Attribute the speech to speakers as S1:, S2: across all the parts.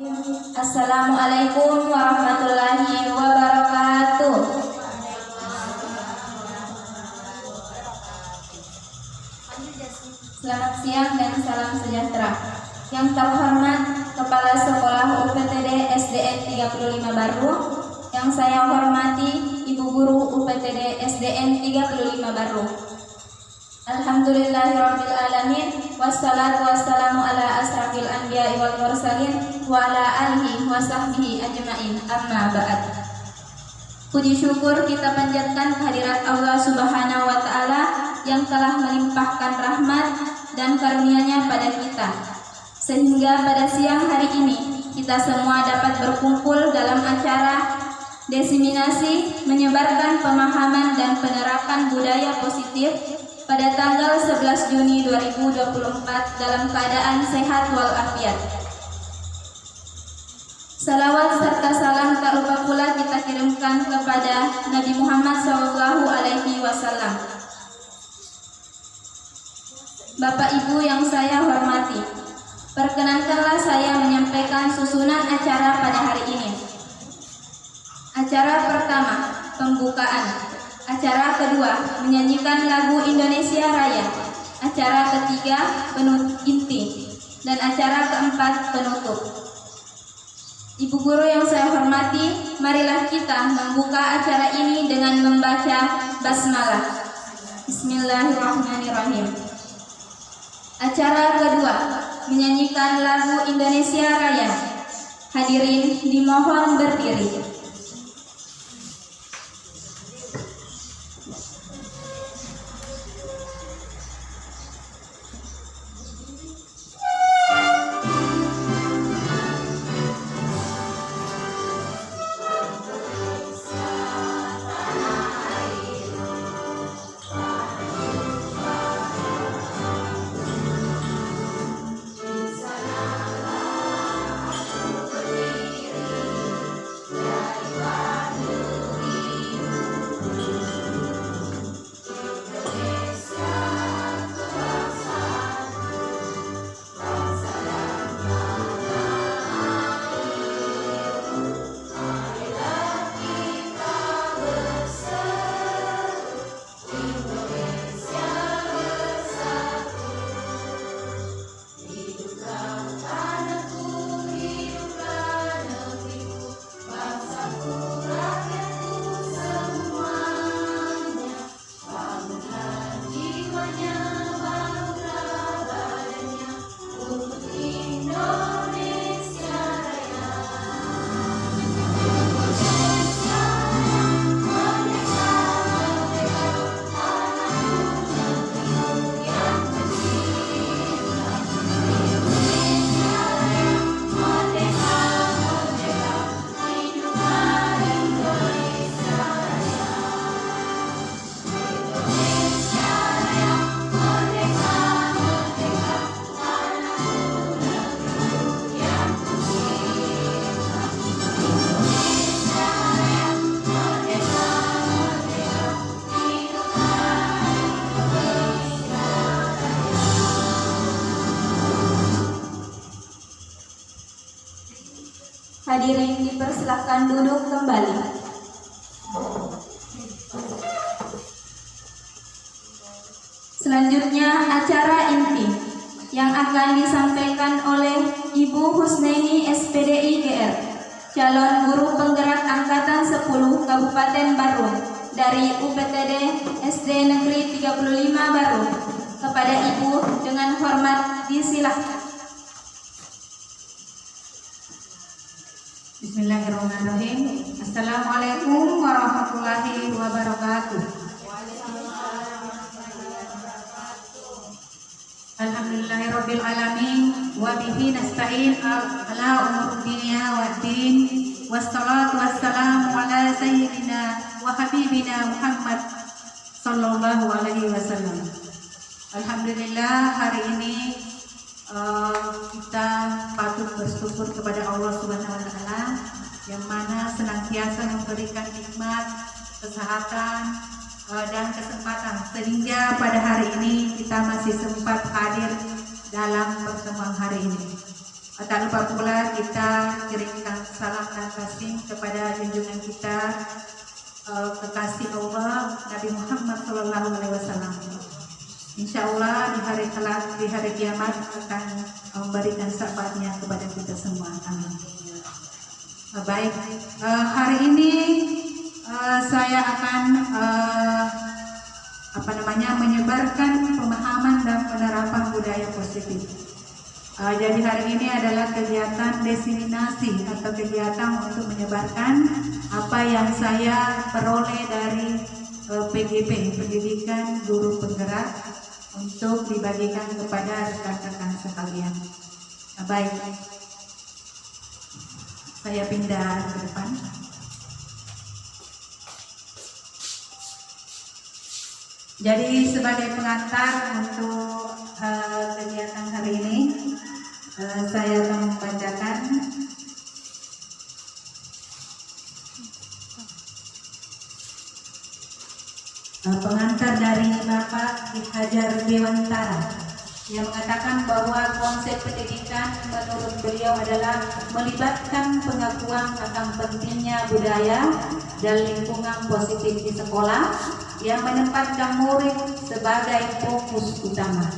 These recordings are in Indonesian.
S1: Assalamualaikum warahmatullahi wabarakatuh. Selamat siang dan salam sejahtera. Yang terhormat Kepala Sekolah UPTD SDN 35 Baru, yang saya hormati Ibu Guru UPTD SDN 35 Baru. Alhamdulillahirabbil alamin, wassalatu wassalamu ala asrafil anbiya'i wal mursalin wa ala alihi wa sahbihi ajmain, amma ba'd. Puji syukur kita panjatkan kehadirat Allah Subhanahu wa taala yang telah melimpahkan rahmat dan karunia-Nya pada kita, sehingga pada siang hari ini kita semua dapat berkumpul dalam acara diseminasi menyebarkan pemahaman dan penerapan budaya positif pada tanggal 11 Juni 2024 dalam keadaan sehat walafiat. Salawat serta salam tak lupa pula kita kirimkan kepada Nabi Muhammad SAW. Bapak Ibu yang saya hormati, perkenankanlah saya menyampaikan susunan acara pada hari ini. Acara pertama, pembukaan. Acara kedua, menyanyikan lagu Indonesia Raya. Acara ketiga, penutup inti. Dan acara keempat, penutup. Ibu guru yang saya hormati, marilah kita membuka acara ini dengan membaca basmalah. Bismillahirrahmanirrahim. Acara kedua, menyanyikan lagu Indonesia Raya. Hadirin dimohon berdiri. Hadirin dipersilahkan duduk kembali. Selanjutnya acara inti yang akan disampaikan oleh Ibu Husnaini SPDI GR, calon guru penggerak angkatan 10 Kabupaten Baru dari UPTD SD Negeri 35 Baru. Kepada Ibu dengan hormat disilahkan.
S2: Bismillahirrahmanirrahim. Assalamualaikum warahmatullahi wabarakatuh. Alhamdulillahirabbil alamin wa bihi nasta'in ala umur dunya waddin, wassalatu wassalamu ala sayyidina wa habibina Muhammad sallallahu alaihi wasallam. Alhamdulillah, hari ini kita patut bersyukur kepada Allah Subhanahu wa taala yang mana senantiasa memberikan nikmat, kesehatan, dan kesempatan sehingga pada hari ini kita masih sempat hadir dalam pertemuan hari ini. Tak lupa pula kita kirimkan salam dan kasih kepada junjungan kita kekasih Allah Nabi Muhammad SAW. Insya Allah di hari kiamat akan memberikan syafaatnya kepada kita semua. Amin. Baik, hari ini saya akan menyebarkan pemahaman dan penerapan budaya positif. Jadi hari ini adalah kegiatan diseminasi atau kegiatan untuk menyebarkan apa yang saya peroleh dari PGP, Pendidikan Guru Penggerak, untuk dibagikan kepada rekan-rekan sekalian. Baik, saya pindah ke depan. Jadi sebagai pengantar untuk kegiatan hari ini, saya akan membacakan pengantar dari Bapak Ki Hajar Dewantara yang mengatakan bahwa konsep pendidikan menurut beliau adalah melibatkan pengakuan akan pentingnya budaya dan lingkungan positif di sekolah yang menempatkan murid sebagai fokus utama.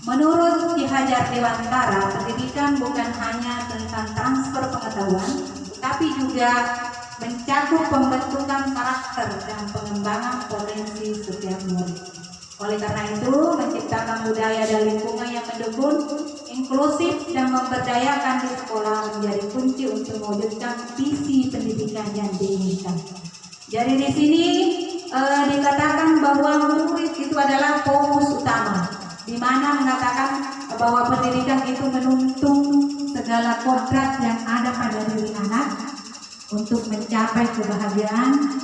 S2: Menurut Ki Hajar Dewantara, pendidikan bukan hanya tentang transfer pengetahuan, tapi juga mencakup pembentukan karakter dan pengembangan potensi setiap murid. Oleh karena itu, menciptakan budaya dan lingkungan yang mendukung, inklusif dan memberdayakan di sekolah menjadi kunci untuk mewujudkan visi pendidikan yang diinginkan. Jadi di sini dikatakan bahwa murid itu adalah fokus utama, di mana mengatakan bahwa pendidikan itu menuntun segala kodrat yang ada pada diri anak untuk mencapai kebahagiaan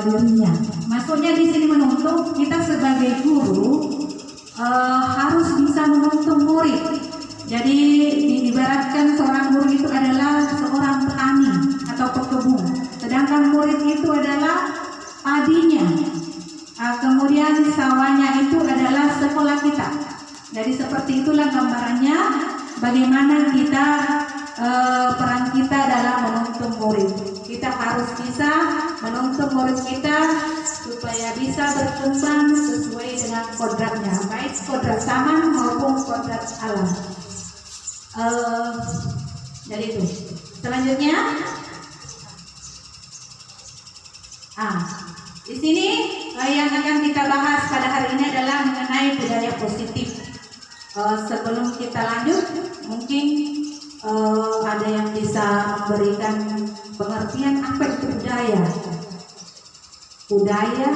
S2: dirinya. Maksudnya di sini menuntun, kita sebagai guru harus bisa menuntun murid. Jadi diibaratkan seorang guru itu adalah seorang petani atau pekebun, sedangkan murid itu adalah padinya. Kemudian sawahnya itu adalah sekolah kita. Jadi seperti itulah gambarannya bagaimana kita peran kita dalam menuntun murid. Kita harus bisa menuntun murid kita supaya bisa berkembang sesuai dengan kodratnya, baik kodrat zaman maupun kodrat alam. Jadi itu. Selanjutnya, di sini yang akan kita bahas pada hari ini adalah mengenai budaya positif. Sebelum kita lanjut, mungkin ada yang bisa memberikan pengertian apa itu budaya. Budaya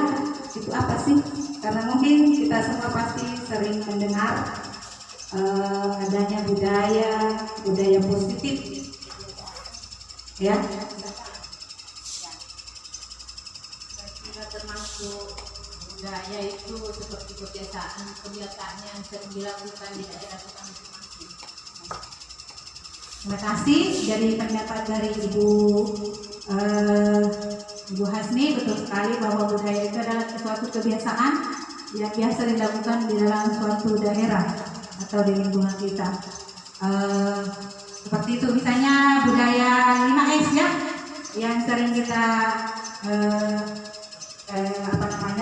S2: itu apa sih? Karena mungkin kita semua pasti sering mendengar adanya budaya positif, ya.
S3: Termasuk budaya itu seperti kebiasaan yang sering dilakukan di daerah kita masing-masing.
S2: Terima kasih. Jadi pendapat dari Ibu Hasni betul sekali bahwa budaya itu adalah suatu kebiasaan yang biasa dilakukan di dalam suatu daerah atau di lingkungan kita. Seperti itu misalnya budaya 5S ya, yang sering kita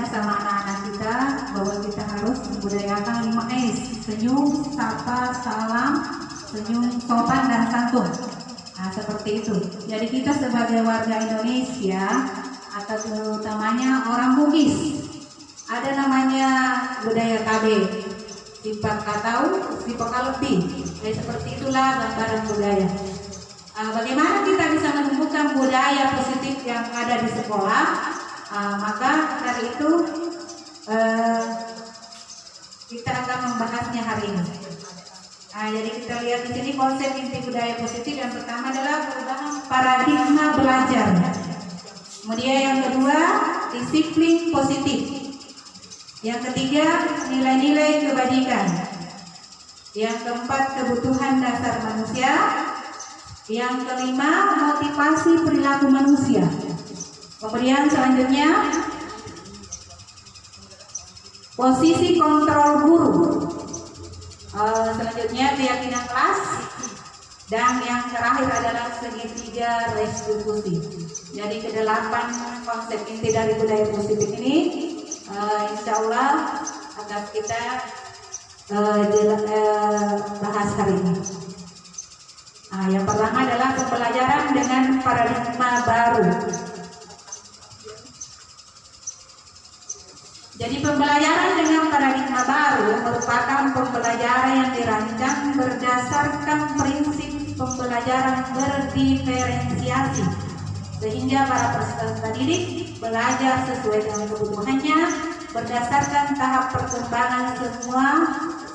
S2: sama anak-anak kita, bahwa kita harus membudayakan 5S: senyum, sapa, salam, senyum, sopan, dan santun. Nah, seperti itu. Jadi kita sebagai warga Indonesia atau terutamanya orang Bugis, ada namanya budaya KB, sifat katau, sifat lebih. Jadi seperti itulah gambaran budaya. Bagaimana kita bisa menumbuhkan budaya positif yang ada di sekolah? Maka dari itu kita akan membahasnya hari ini. Jadi kita lihat di sini konsep inti budaya positif. Yang pertama adalah perubahan paradigma belajar. Kemudian yang kedua, disiplin positif. Yang ketiga, nilai-nilai kebajikan. Yang keempat, kebutuhan dasar manusia. Yang kelima, motivasi perilaku manusia. Kemudian selanjutnya, posisi kontrol guru. Selanjutnya, keyakinan kelas. Dan yang terakhir adalah segitiga restitusi. Jadi kedelapan konsep inti dari budaya positif ini insya Allah akan kita bahas hari ini. Yang pertama adalah pembelajaran dengan paradigma baru. Jadi pembelajaran dengan paradigma baru merupakan pembelajaran yang dirancang berdasarkan prinsip pembelajaran berdiferensiasi, sehingga para peserta didik belajar sesuai dengan kebutuhannya berdasarkan tahap perkembangan semua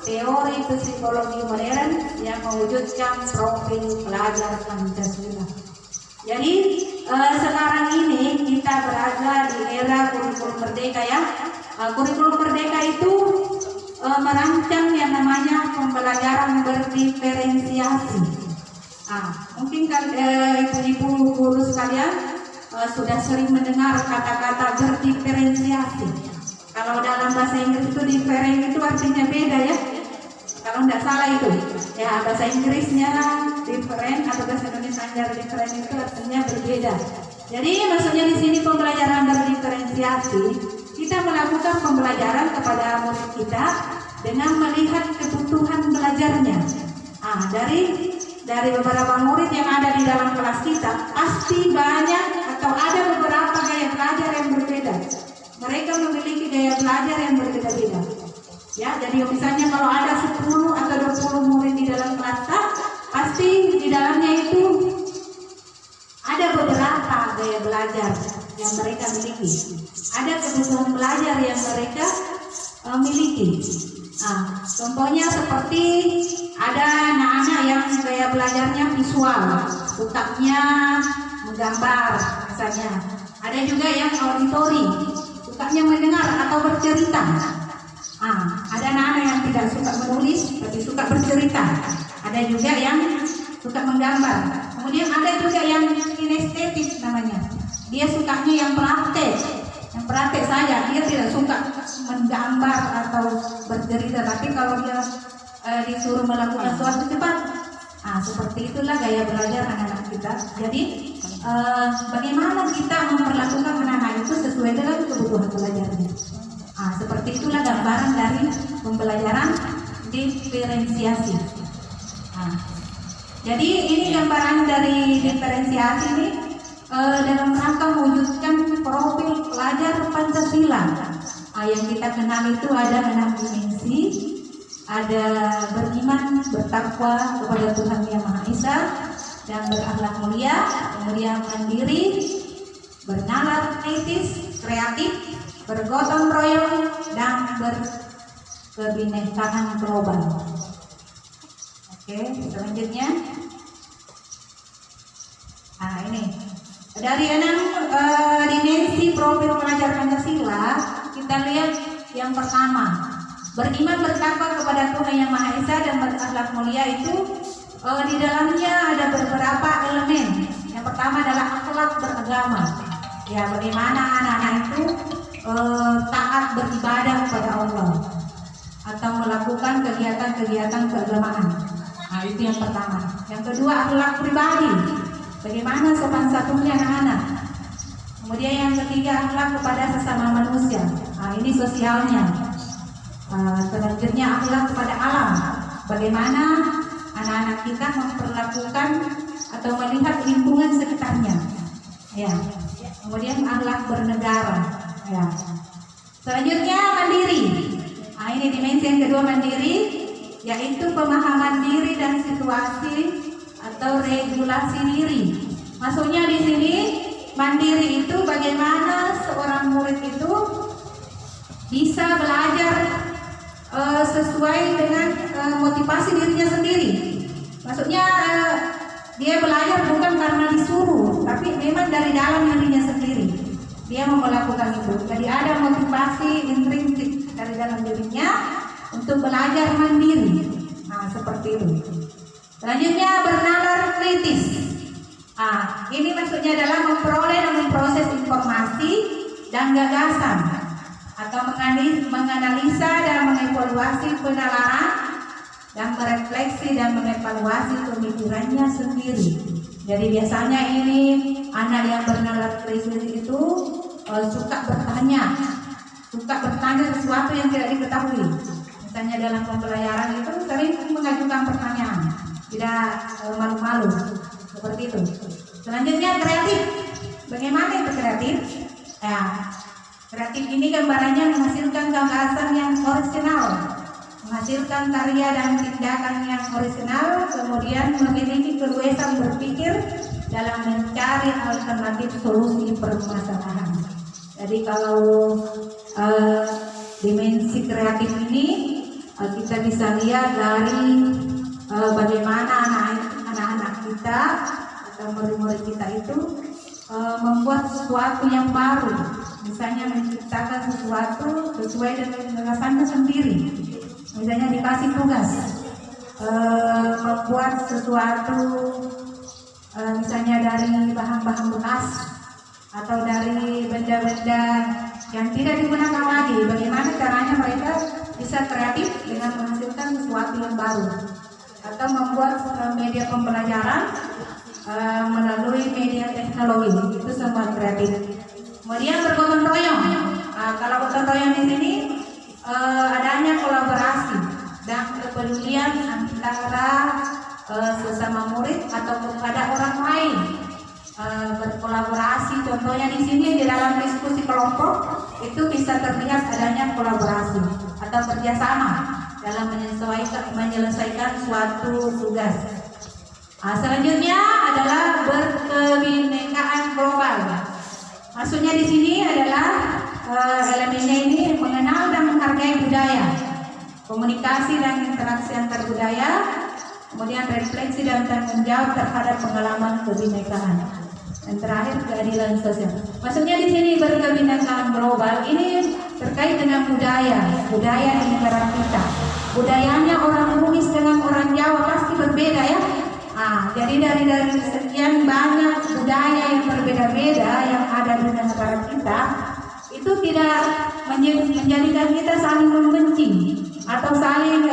S2: teori psikologi modern yang mewujudkan profil pelajar Pancasila. Jadi sekarang ini kita berada di era kurikulum merdeka ya. Kurikulum merdeka itu merancang yang namanya pembelajaran berdiferensiasi. Mungkin kan ibu-ibu guru sekalian sudah sering mendengar kata-kata berdiferensiasi. Kalau dalam bahasa Inggris itu different itu artinya beda ya. Kalau tidak salah itu ya, bahasa Inggrisnya different atau bahasa Indonesia different itu artinya berbeda. Jadi maksudnya di sini pembelajaran berdiferensiasi, kita melakukan pembelajaran kepada murid kita dengan melihat kebutuhan belajarnya. Dari beberapa murid yang ada di dalam kelas kita, pasti banyak atau ada beberapa gaya belajar yang berbeda. Mereka memiliki gaya belajar yang berbeda-beda. Ya, jadi misalnya kalau ada 10 atau 20 murid di dalam kelas, pasti di dalamnya itu ada beberapa gaya belajar yang mereka miliki. Ada kebutuhan belajar yang mereka miliki. Contohnya seperti ada anak-anak yang gaya belajarnya visual, sukanya menggambar misalnya. Ada juga yang auditori, sukanya mendengar atau bercerita. Ada anak-anak yang tidak suka menulis tapi suka bercerita. Ada juga yang suka menggambar. Kemudian ada juga yang kinestetik namanya. Dia sukanya yang praktek saja. Dia tidak suka menggambar atau bercerita. Tapi kalau dia disuruh melakukan suatu cepat, seperti itulah gaya belajar anak-anak kita. Jadi bagaimana kita memperlakukan anak-anak itu sesuai dengan kebutuhan belajarnya. Seperti itulah gambaran dari pembelajaran diferensiasi. Jadi ini gambaran dari diferensiasi ini dalam rangka mewujudkan profil pelajar Pancasila. Yang kita kenal itu ada 6 dimensi. Ada beriman, bertakwa kepada Tuhan Yang Maha Esa, dan berakhlak mulia, kemudian mandiri, bernalar kritis, kreatif, bergotong royong, dan berkebinekaan global. Oke, selanjutnya. Ini dari 6 dimensi profil pelajar Pancasila, kita lihat yang pertama, beriman bertakwa kepada Tuhan Yang Maha Esa dan berakhlak mulia itu di dalamnya ada beberapa elemen. Yang pertama adalah akhlak beragama. Ya, bagaimana anak-anak itu taat beribadah kepada Allah atau melakukan kegiatan-kegiatan keagamaan. Itu yang pertama. Yang kedua, akhlak pribadi. Bagaimana sopan santunnya anak-anak. Kemudian yang ketiga, akhlak kepada sesama manusia. Ini sosialnya. Selanjutnya akhlak kepada alam. Bagaimana anak-anak kita memperlakukan atau melihat lingkungan sekitarnya. Ya. Kemudian akhlak bernegara. Ya. Selanjutnya mandiri. Ini dimensi yang kedua, mandiri, yaitu pemahaman diri dan situasi atau regulasi diri. Maksudnya di sini mandiri itu bagaimana seorang murid itu bisa belajar sesuai dengan motivasi dirinya sendiri. Maksudnya dia belajar bukan karena disuruh, tapi memang dari dalam dirinya sendiri dia mau melakukan itu. Jadi ada motivasi intrinsik dari dalam dirinya untuk belajar mandiri. Seperti itu. Selanjutnya bernalar kritis. Ini maksudnya adalah memperoleh dan memproses informasi dan gagasan atau menganalisa dan mengevaluasi penalaran dan merefleksi dan mengevaluasi pemikirannya sendiri. Jadi biasanya ini anak yang bernalar krisis itu suka bertanya sesuatu yang tidak diketahui. Misalnya dalam pembelajaran itu sering mengajukan pertanyaan, tidak malu-malu seperti itu. Selanjutnya kreatif. Bagaimana itu kreatif? Ya, kreatif ini gambarannya menghasilkan gagasan yang orisinal, menghasilkan karya dan tindakan yang orisinal, kemudian memiliki keluasan berpikir dalam mencari alternatif solusi permasalahan. Jadi kalau dimensi kreatif ini kita bisa lihat dari bagaimana anak-anak kita atau murid-murid kita itu membuat sesuatu yang baru, misalnya menciptakan sesuatu sesuai dengan gagasannya sendiri. Misalnya dikasih tugas membuat sesuatu misalnya dari bahan-bahan bekas atau dari benda-benda yang tidak digunakan lagi. Bagaimana caranya mereka bisa kreatif dengan menghasilkan sesuatu yang baru, atau membuat media pembelajaran melalui media teknologi, itu semua kreatif. Kemudian bergotong royong. Kalau gotong royong di sini adanya kolaborasi dan kepedulian antara sesama murid atau kepada orang lain. Berkolaborasi, contohnya di sini di dalam diskusi kelompok itu bisa terlihat adanya kolaborasi atau kerjasama dalam menyelesaikan suatu tugas. Selanjutnya adalah berkebinekaan global. Maksudnya di sini adalah elemennya ini mengenal dan menghargai budaya, komunikasi dan interaksi antar budaya, kemudian refleksi dan tanggung jawab terhadap pengalaman kebinekaan. Dan terakhir keadilan sosial. Maksudnya di sini berkebinekaan global ini terkait dengan budaya di negara kita. Budayanya orang Bugis dengan orang Jawa pasti berbeda ya. Jadi dari sekian banyak budaya yang berbeda-beda yang ada di negara kita, itu tidak menjadikan kita saling membenci atau saling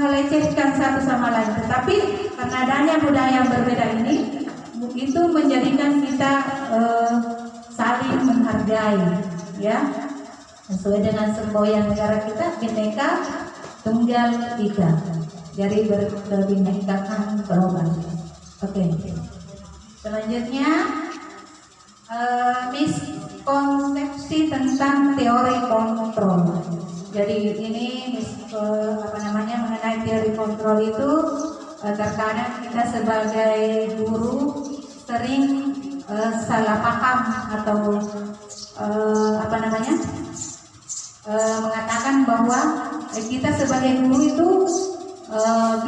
S2: melecehkan satu sama lain. Tetapi karena adanya budaya yang berbeda ini, itu menjadikan kita saling menghargai, ya, sesuai dengan semboyan negara kita, Bhinneka Tunggal Ika. Jadi berkebinekaan global. Oke. Selanjutnya miskonsepsi tentang teori kontrol. Jadi ini mengenai teori kontrol itu terkadang kita sebagai guru sering salah paham atau mengatakan bahwa kita sebagai guru itu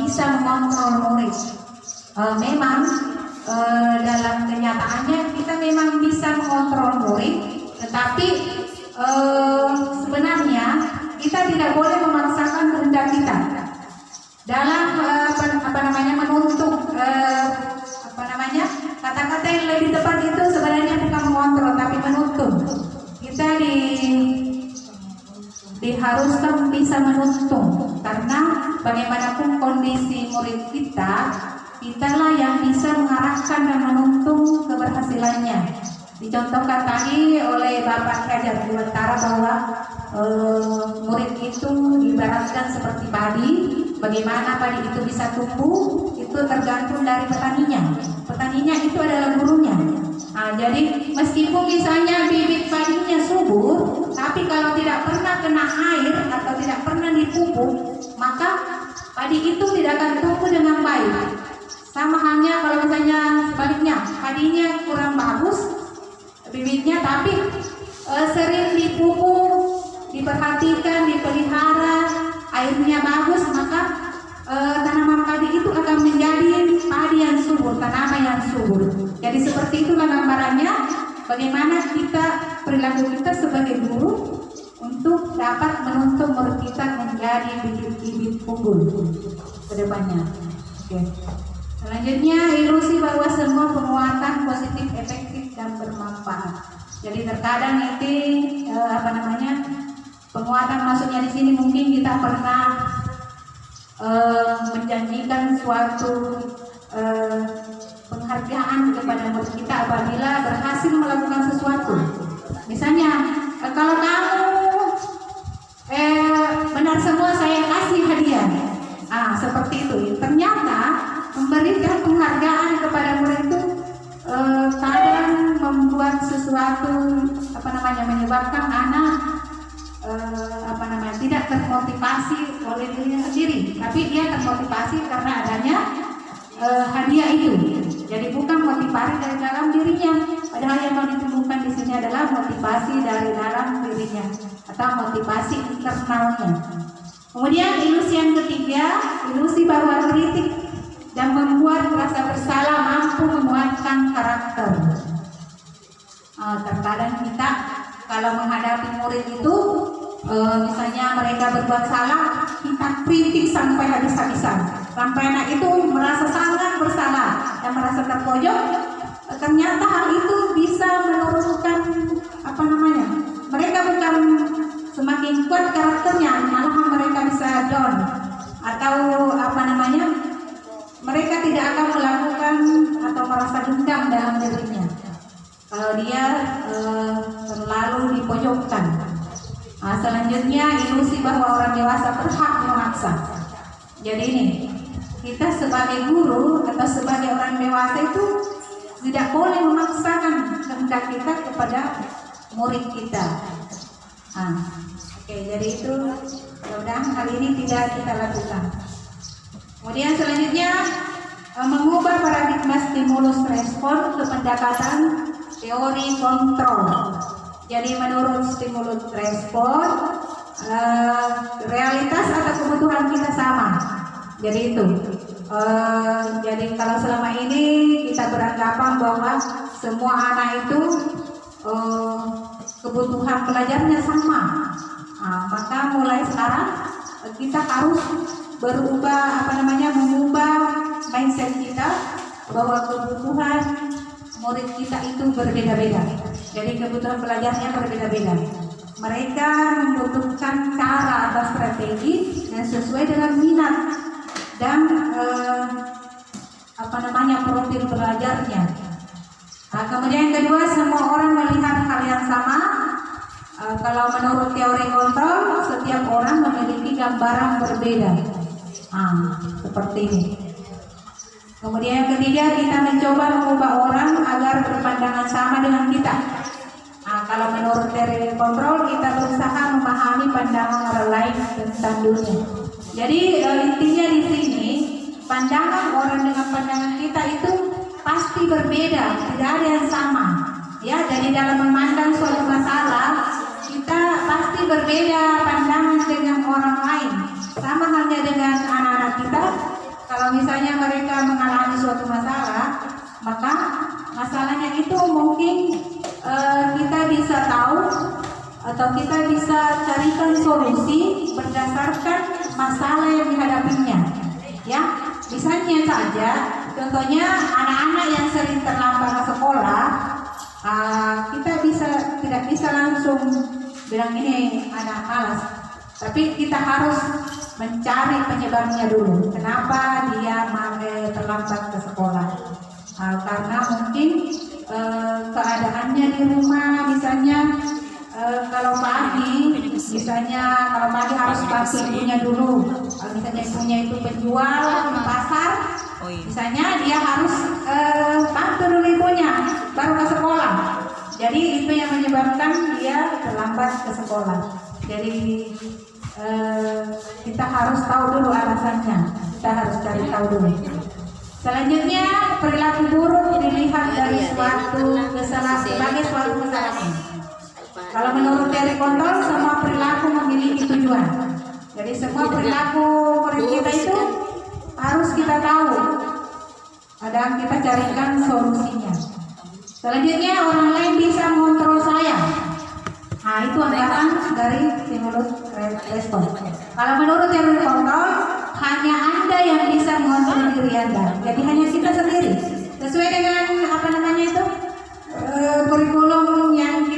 S2: bisa mengontrol murid. Memang dalam kenyataannya kita memang bisa mengontrol murid, tetapi sebenarnya kita tidak boleh memaksakan kehendak kita dalam menuntut kata-kata yang lebih tepat itu sebenarnya bukan mengontrol tapi menuntut. Kita diharuskan bisa menuntun, karena bagaimanapun kondisi murid kitalah yang bisa mengarahkan dan menuntun keberhasilannya. Dicontohkan tadi oleh Bapak Hajar Dewantara bahwa murid itu ibaratkan seperti padi. Bagaimana padi itu bisa tumbuh itu tergantung dari petaninya. Petaninya itu adalah gurunya. Jadi meskipun misalnya bibit padinya subur, tapi kalau tidak pernah kena air atau tidak pernah dipupuk, maka padi itu tidak akan tumbuh dengan baik. Sama halnya kalau misalnya sebaliknya, padinya kurang bagus bibitnya, tapi sering dipupuk, diperhatikan, dipelihara, airnya bagus, maka tanaman padi itu akan menjadi padi yang subur, tanaman yang subur. Jadi seperti itulah gambarannya bagaimana perilaku kita sebagai guru untuk dapat menuntun murid kita menjadi bibit-bibit unggul ke depannya. Oke. Selanjutnya, ilusi bahwa semua penguatan positif, efektif dan bermanfaat. Jadi terkadang itu penguatan maksudnya di sini mungkin kita pernah menjanjikan suatu penghargaan kepada murid kita apabila berhasil melakukan sesuatu. Misalnya, kalau kamu benar semua saya kasih hadiah. Seperti itu. Ternyata memberikan penghargaan kepada murid itu kadang membuat sesuatu menyebabkan anak tidak termotivasi oleh dirinya sendiri, tapi dia termotivasi karena adanya hadiah itu. Jadi bukan motivasi dari dalam dirinya, padahal yang mau ditemukan di sini adalah motivasi dari dalam dirinya atau motivasi internalnya. Kemudian ilusi yang ketiga, ilusi bahwa kritik dan membuat rasa bersalah mampu menguatkan karakter. Terkadang kita kalau menghadapi murid itu, misalnya mereka berbuat salah, kita kritik sampai habis-habisan, sampai anak itu merasa sangat bersalah dan merasa terpojok. Ternyata hal itu bisa menurunkan mereka bukan semakin kuat karakternya, malahan mereka bisa down atau mereka tidak akan melakukan atau merasa dendam dalam dirinya kalau dia terlalu dipojokkan. Selanjutnya ilusi bahwa orang dewasa berhak memaksa. Jadi ini kita sebagai guru atau sebagai orang dewasa itu tidak boleh memaksakan kehendak kita kepada murid kita. Jadi itu mudah-mudahan hal ini tidak kita lakukan. Kemudian selanjutnya mengubah paradigma stimulus respon ke pendekatan teori kontrol. Jadi menurut stimulus respon, realitas atau kebutuhan kita sama. Jadi itu. Jadi kalau selama ini kita beranggapan bahwa semua anak itu kebutuhan belajarnya sama, maka mulai sekarang kita harus berubah mengubah mindset kita bahwa kebutuhan murid kita itu berbeda-beda. Jadi kebutuhan belajarnya berbeda-beda. Mereka membutuhkan cara atau strategi yang sesuai dengan minat dan profil belajarnya. Kemudian yang kedua, semua orang melihat hal yang sama. Kalau menurut teori kontrol, setiap orang memiliki gambaran berbeda. Seperti ini. Kemudian yang ketiga, kita mencoba mengubah orang agar berpandangan sama dengan kita. Kalau menurut teori kontrol, kita berusaha memahami pandangan orang lain tentang dunia. Jadi intinya di sini, pandangan orang dengan pandangan kita itu pasti berbeda, tidak ada yang sama. Ya, jadi dalam memandang suatu masalah, kita pasti berbeda pandangan dengan orang lain. Sama halnya dengan anak-anak kita. Kalau misalnya mereka mengalami suatu masalah, maka masalahnya itu mungkin kita bisa tahu atau kita bisa carikan solusi berdasarkan masalah yang dihadapinya. Ya, misalnya saja, contohnya anak-anak yang sering terlambat ke sekolah, kita tidak bisa langsung bilang ini anak malas, tapi kita harus mencari penyebabnya dulu. Kenapa dia terlambat ke sekolah? Karena mungkin keadaannya di rumah, misalnya kalau pagi harus bantu ibunya dulu. Kalau misalnya ibunya itu penjual di pasar, misalnya dia harus bantu dulu ibunya baru ke sekolah. Jadi itu yang menyebabkan dia terlambat ke sekolah. Jadi kita harus tahu dulu alasannya, kita harus cari tahu dulu. Selanjutnya, perilaku buruk dilihat dari suatu kesalahan sebagai suatu kesalahan. Kalau menurut teori kontrol, semua perilaku memiliki tujuan. Jadi semua perilaku murid kita itu harus kita tahu dan kita carikan solusinya. Selanjutnya, orang lain bisa mengontrol saya. Itu anggapan dari stimulus respon. Kalau menurut teori kontrol, hanya Anda yang bisa mengontrol diri Anda. Jadi hanya kita sendiri. Sesuai dengan kurikulum yang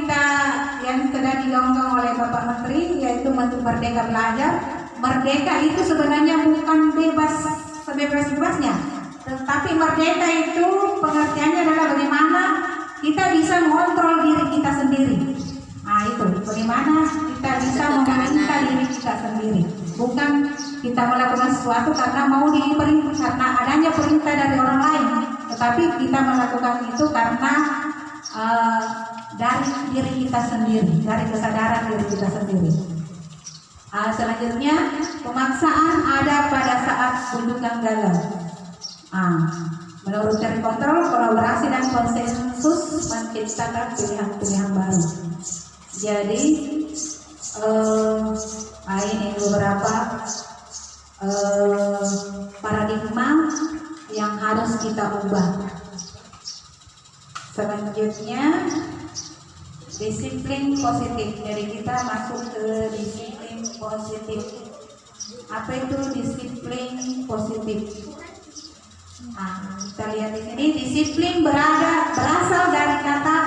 S2: sedang digaungkan oleh Bapak Menteri, yaitu Menteri Merdeka Belajar. merdeka itu sebenarnya bukan bebas sebebas-bebasnya, tetapi merdeka itu pengertiannya adalah bagaimana kita bisa mengontrol diri kita sendiri. Nah itu bagaimana kita bisa memerintah diri kita sendiri, bukan kita melakukan sesuatu karena mau diperintah, karena adanya perintah dari orang lain, tetapi kita melakukan itu karena dari diri kita sendiri, dari kesadaran diri kita sendiri. Selanjutnya, pemaksaan ada pada saat kunjungan gagal. Menurut teori kontrol, kolaborasi dan konsensus menciptakan pilihan-pilihan baru. Jadi, ini beberapa paradigma yang harus kita ubah. Selanjutnya, disiplin positif. Jadi kita masuk ke disiplin positif. Apa itu disiplin positif? Kita lihat di sini, disiplin berasal dari kata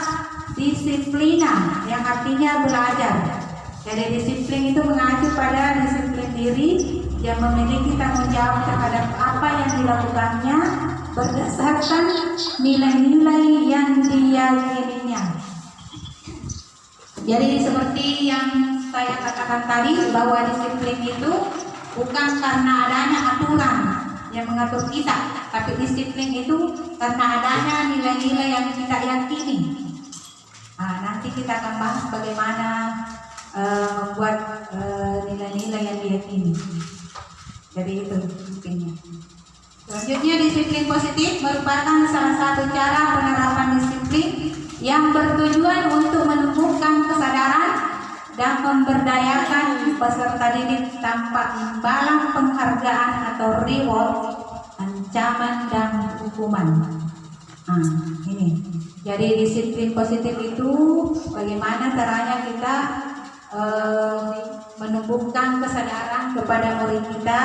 S2: disiplina yang artinya belajar. Jadi disiplin itu mengacu pada disiplin diri yang memiliki tanggung jawab terhadap apa yang dilakukannya berdasarkan nilai-nilai yang diyakininya. Jadi seperti yang saya katakan tadi, bahwa disiplin itu bukan karena adanya aturan yang mengatur kita, tapi disiplin itu karena adanya nilai-nilai yang kita yakini. Nanti kita akan bahas bagaimana membuat nilai-nilai yang diyakini. Jadi itu intinya. Selanjutnya, disiplin positif merupakan salah satu cara penerapan disiplin yang bertujuan untuk menumbuhkan kesadaran dan memberdayakan peserta didik tanpa imbalan penghargaan atau reward, ancaman dan hukuman. Ini. Jadi disiplin positif itu bagaimana caranya kita menumbuhkan kesadaran kepada murid kita,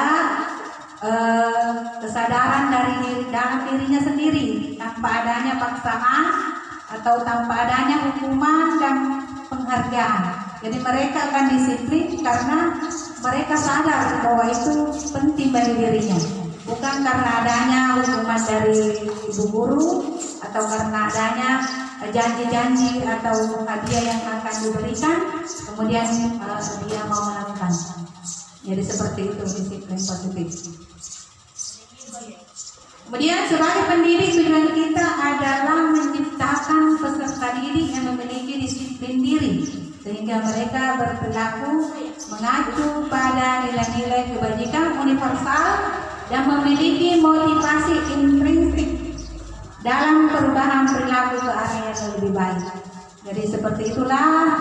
S2: kesadaran dari dalam dirinya sendiri tanpa adanya paksaan atau tanpa adanya hukuman dan penghargaan. Jadi mereka akan disiplin karena mereka sadar bahwa itu penting bagi dirinya, bukan karena adanya hukuman dari ibu guru atau karena adanya janji-janji atau hadiah yang akan diberikan kemudian dia mau melakukan. Jadi seperti itu disiplin positif. Kemudian sebagai pendiri, tujuan kita adalah menciptakan peserta didik yang memiliki disiplin diri sehingga mereka berperilaku mengacu pada nilai-nilai kebajikan universal dan memiliki motivasi intrinsik dalam perubahan perilaku ke arah yang lebih baik. Jadi seperti itulah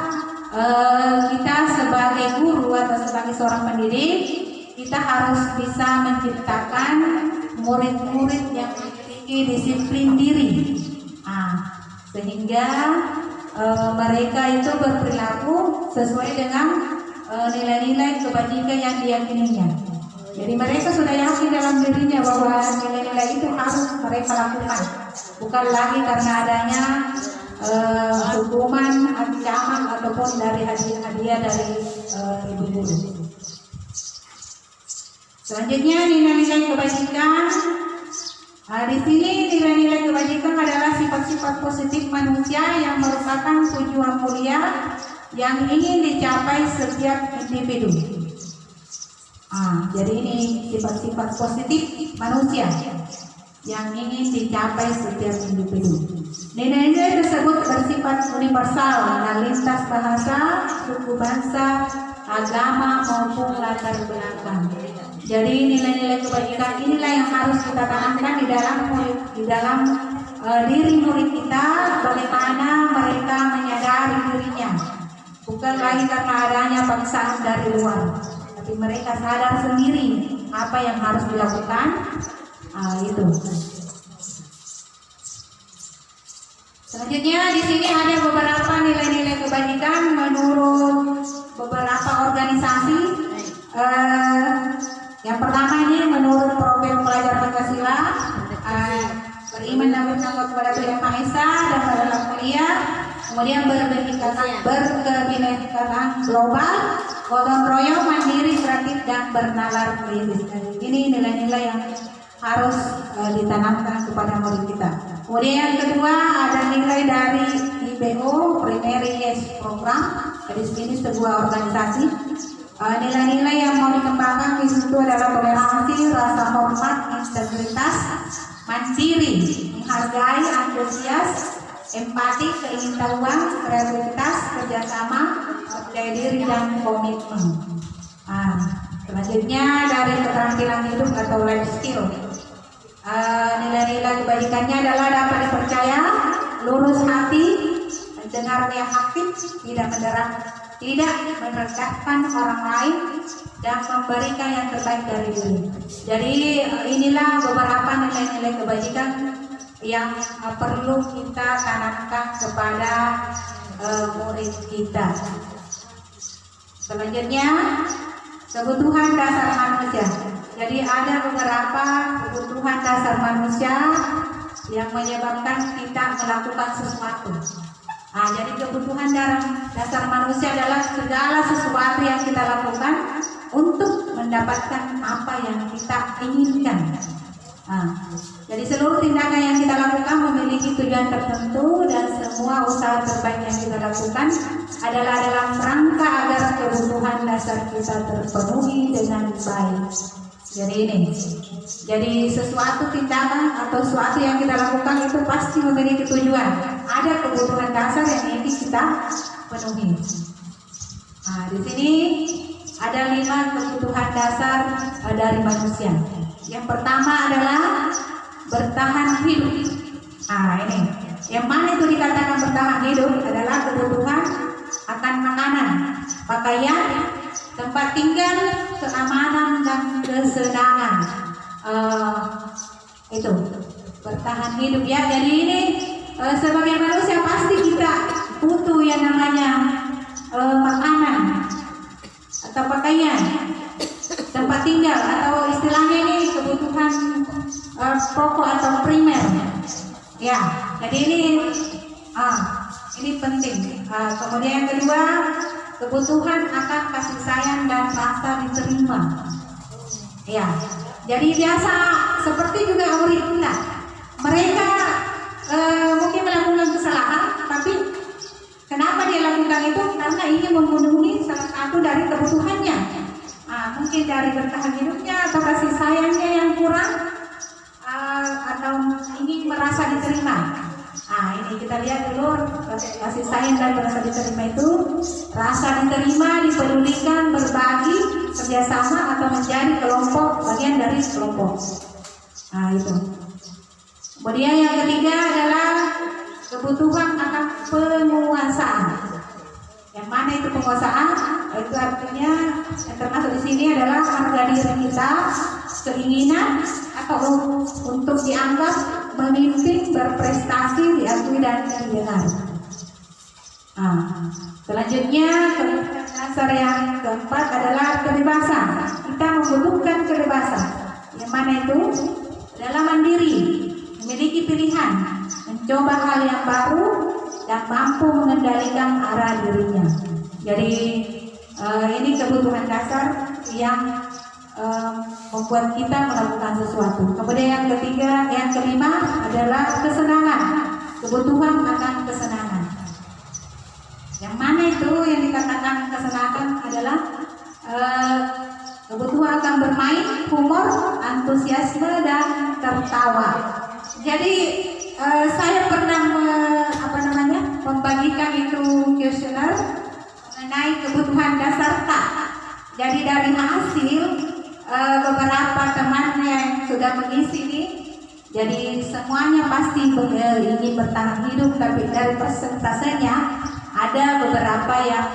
S2: kita sebagai guru atau sebagai seorang pendidik, kita harus bisa menciptakan murid-murid yang memiliki disiplin diri, sehingga mereka itu berperilaku sesuai dengan nilai-nilai kebajikan yang diyakininya. Jadi mereka sudah yakin dalam dirinya bahwa nilai-nilai itu harus mereka lakukan, bukan lagi karena adanya hukuman, ancaman ataupun dari hadiah dari ibu guru. Selanjutnya, nilai-nilai kebajikan. Di sini nilai-nilai kebajikan adalah sifat-sifat positif manusia yang merupakan tujuan mulia yang ingin dicapai setiap individu. Jadi ini sifat-sifat positif manusia yang ingin dicapai setiap individu. Nilai-nilai tersebut bersifat universal dan lintas bahasa, suku bangsa, agama maupun latar belakang. Jadi nilai-nilai kebajikan inilah yang harus kita tanamkan di dalam diri murid kita, bagaimana mereka menyadari dirinya, bukan lagi karena adanya paksaan dari luar, tapi mereka sadar sendiri apa yang harus dilakukan. Itu. Selanjutnya di sini ada beberapa nilai-nilai kebajikan menurut beberapa organisasi. Yang pertama ini menurut profil pelajar Pancasila, beriman dan bertakwa kepada Tuhan Yang Maha Esa dan pada mulia, kemudian berkebinekaan global, gotong royong, mandiri mandiri, kreatif, dan bernalar kritis. Ini nilai-nilai yang harus ditanamkan kepada murid kita. Kemudian yang kedua ada nilai dari IPO, Primary Yes Program. Jadi ini sebuah organisasi. Nilai-nilai yang mau dikembangkan di situ adalah toleransi, rasa hormat, integritas, mandiri, menghargai, antusias, empati, keingintahuan, kreativitas, kerjasama, percaya diri, dan komitmen. Selanjutnya dari keterampilan hidup atau life skill. Nilai-nilai kebajikannya adalah dapat dipercaya, lurus hati, mendengar yang aktif, tidak merendahkan orang lain, dan memberikan yang terbaik dari diri. Jadi inilah beberapa nilai-nilai kebajikan yang perlu kita tanamkan kepada murid kita. Selanjutnya kebutuhan dasar manusia. Jadi ada beberapa kebutuhan dasar manusia yang menyebabkan kita melakukan sesuatu. Jadi kebutuhan dasar manusia adalah segala sesuatu yang kita lakukan untuk mendapatkan apa yang kita inginkan. Jadi seluruh tindakan yang kita lakukan memiliki tujuan tertentu, dan semua usaha terbaik yang kita lakukan adalah dalam rangka agar kebutuhan dasar kita terpenuhi dengan baik. Jadi sesuatu tindakan atau sesuatu yang kita lakukan itu pasti memiliki tujuan. Ada kebutuhan dasar yang ingin kita penuhi. Di sini ada 5 kebutuhan dasar dari manusia. Yang pertama adalah bertahan hidup. Ini yang mana itu dikatakan bertahan hidup adalah kebutuhan akan makanan, pakaian, tempat tinggal, keamanan, dan kesenangan. Itu bertahan hidup ya. Jadi ini sebagai manusia pasti kita butuh yang namanya makanan atau pakaian, tempat tinggal, atau istilahnya ini kebutuhan pokok atau primer. Ya, jadi ini penting. Kemudian yang kedua, kebutuhan akan kasih sayang dan rasa diterima. Ya, jadi biasa seperti juga murid kita. Mereka mungkin melakukan kesalahan, tapi kenapa dia lakukan itu? Karena ingin memenuhi salah satu dari kebutuhannya. Mungkin dari bertahan hidupnya atau kasih sayangnya yang kurang, atau ingin merasa diterima. Ini kita lihat dulu kasih sayang dan merasa diterima itu rasa diterima, dipedulikan, berbagi, kerjasama, atau menjadi kelompok, bagian dari kelompok. Itu. Kemudian yang ketiga adalah kebutuhan akan penguasaan. Yang mana itu penguasaan? Itu artinya yang termasuk di sini adalah harga diri kita, keinginan atau untuk dianggap memimpin, berprestasi, diakui, dan didengar. Selanjutnya kebutuhan dasar yang keempat adalah kebebasan. Kita membutuhkan kebebasan. Yang mana itu adalah mandiri, memiliki pilihan, mencoba hal yang baru, dan mampu mengendalikan arah dirinya. Jadi ini kebutuhan dasar yang membuat kita melakukan sesuatu. Kemudian yang kelima adalah kesenangan, kebutuhan akan kesenangan. Yang mana itu yang dikatakan kesenangan adalah kebutuhan akan bermain, humor, antusiasme, dan tertawa. Jadi saya pernah membagikan itu kuesioner mengenai kebutuhan dasar tak. Jadi dari hasil beberapa teman yang sudah mengisi ini, jadi semuanya pasti ingin bertahan hidup, tapi dari persentasenya ada beberapa yang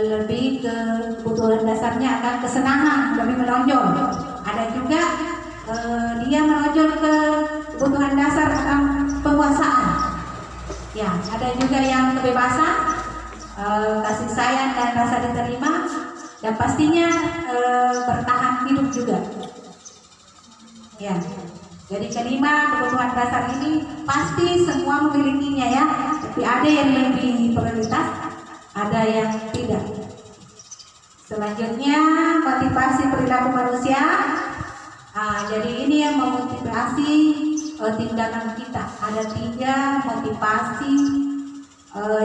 S2: lebih ke kebutuhan dasarnya akan kesenangan, lebih menonjol. Ada juga dia menonjol ke kebutuhan dasar akan penguasaan. Ya, ada juga yang kebebasan, kasih sayang dan rasa diterima, dan pastinya bertahan hidup juga. Ya, jadi kelima kebutuhan dasar ini pasti semua memilikinya ya, tapi ada yang lebih prioritas, ada yang tidak. Selanjutnya motivasi perilaku manusia. Jadi ini yang memotivasi tindakan kita. Ada 3 motivasi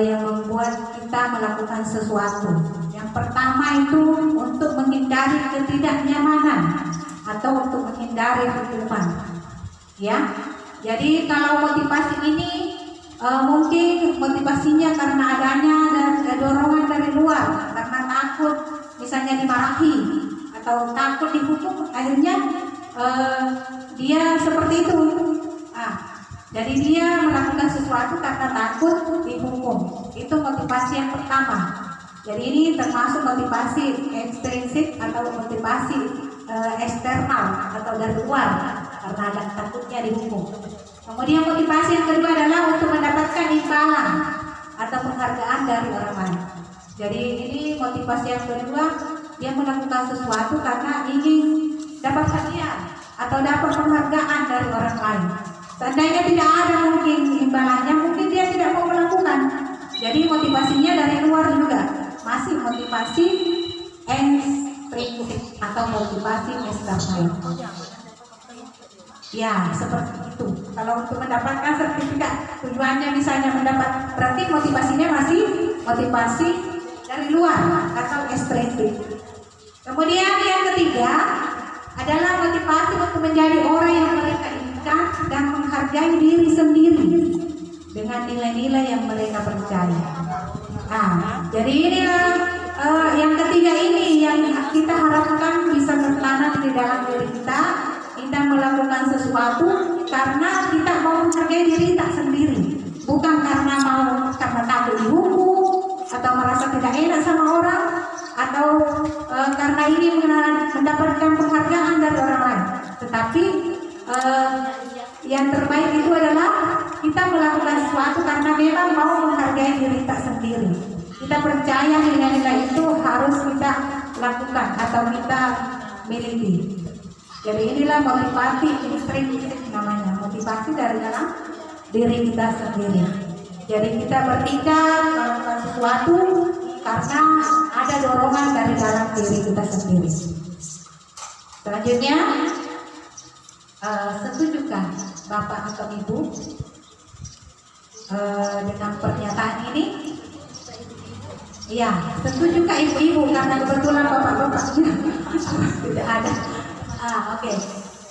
S2: yang membuat kita melakukan sesuatu. Yang pertama itu untuk menghindari ketidaknyamanan atau untuk menghindari hukuman. Ya, jadi kalau motivasi ini mungkin motivasinya karena adanya dorongan dari luar, karena takut misalnya dimarahi atau takut dihukum, akhirnya dia seperti itu. Jadi dia melakukan sesuatu karena takut dihukum. Itu motivasi yang pertama. Jadi ini termasuk motivasi ekstrinsik atau motivasi eksternal atau dari luar karena ada takutnya dihukum. Kemudian motivasi yang kedua adalah untuk mendapatkan imbalan atau penghargaan dari orang lain. Jadi ini motivasi yang kedua, dia melakukan sesuatu karena ingin dapat hadiah atau dapat penghargaan dari orang lain. Seandainya tidak ada mungkin imbalannya, mungkin dia tidak mau melakukan. Jadi motivasinya dari luar juga, masih motivasi ekstrinsik atau motivasi eksternal. Ya, seperti itu. Kalau untuk mendapatkan sertifikat, tujuannya misalnya mendapat, berarti motivasinya masih motivasi dari luar atau ekstrinsik. Kemudian yang ketiga adalah motivasi untuk menjadi orang yang mereka inginkan dan menghargai diri sendiri dengan nilai-nilai yang mereka percaya. Jadi inilah yang ketiga ini yang kita harapkan bisa tertanam di dalam diri kita. Kita melakukan sesuatu karena kita mau menghargai diri kita sendiri, bukan karena takut dihukum atau merasa tidak enak sama orang atau karena ingin mendapatkan penghargaan dari orang lain. Tetapi yang terbaik itu adalah kita melakukan sesuatu karena memang mau menghargai diri kita sendiri. Kita percaya nilai-nilai itu harus kita lakukan atau kita miliki. Jadi inilah motivasi intrinsik namanya, motivasi dari dalam diri kita sendiri. Jadi kita bertindak melakukan sesuatu karena ada dorongan dari dalam diri kita sendiri. Selanjutnya, setujukah Bapak atau Ibu dengan pernyataan ini? Iya, setujukah ibu-ibu karena kebetulan bapak-bapaknya tidak ada. Oke.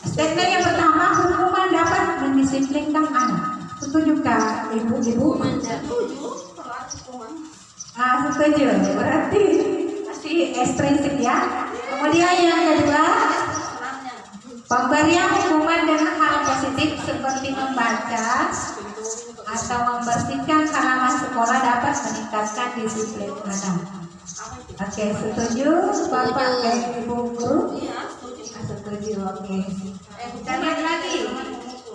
S2: Statement yang pertama, hukuman dapat mendisiplinkan anak. Setujukah ibu-ibu? Setuju. Berarti masih ekstrinsik ya. Kemudian yang kedua, pemberian hukuman dengan hal positif seperti membaca atau membersihkan halaman sekolah dapat meningkatkan disiplin anak. Oke, setuju Bapak dan Ibu guru? Setuju, oke. Kita lihat lagi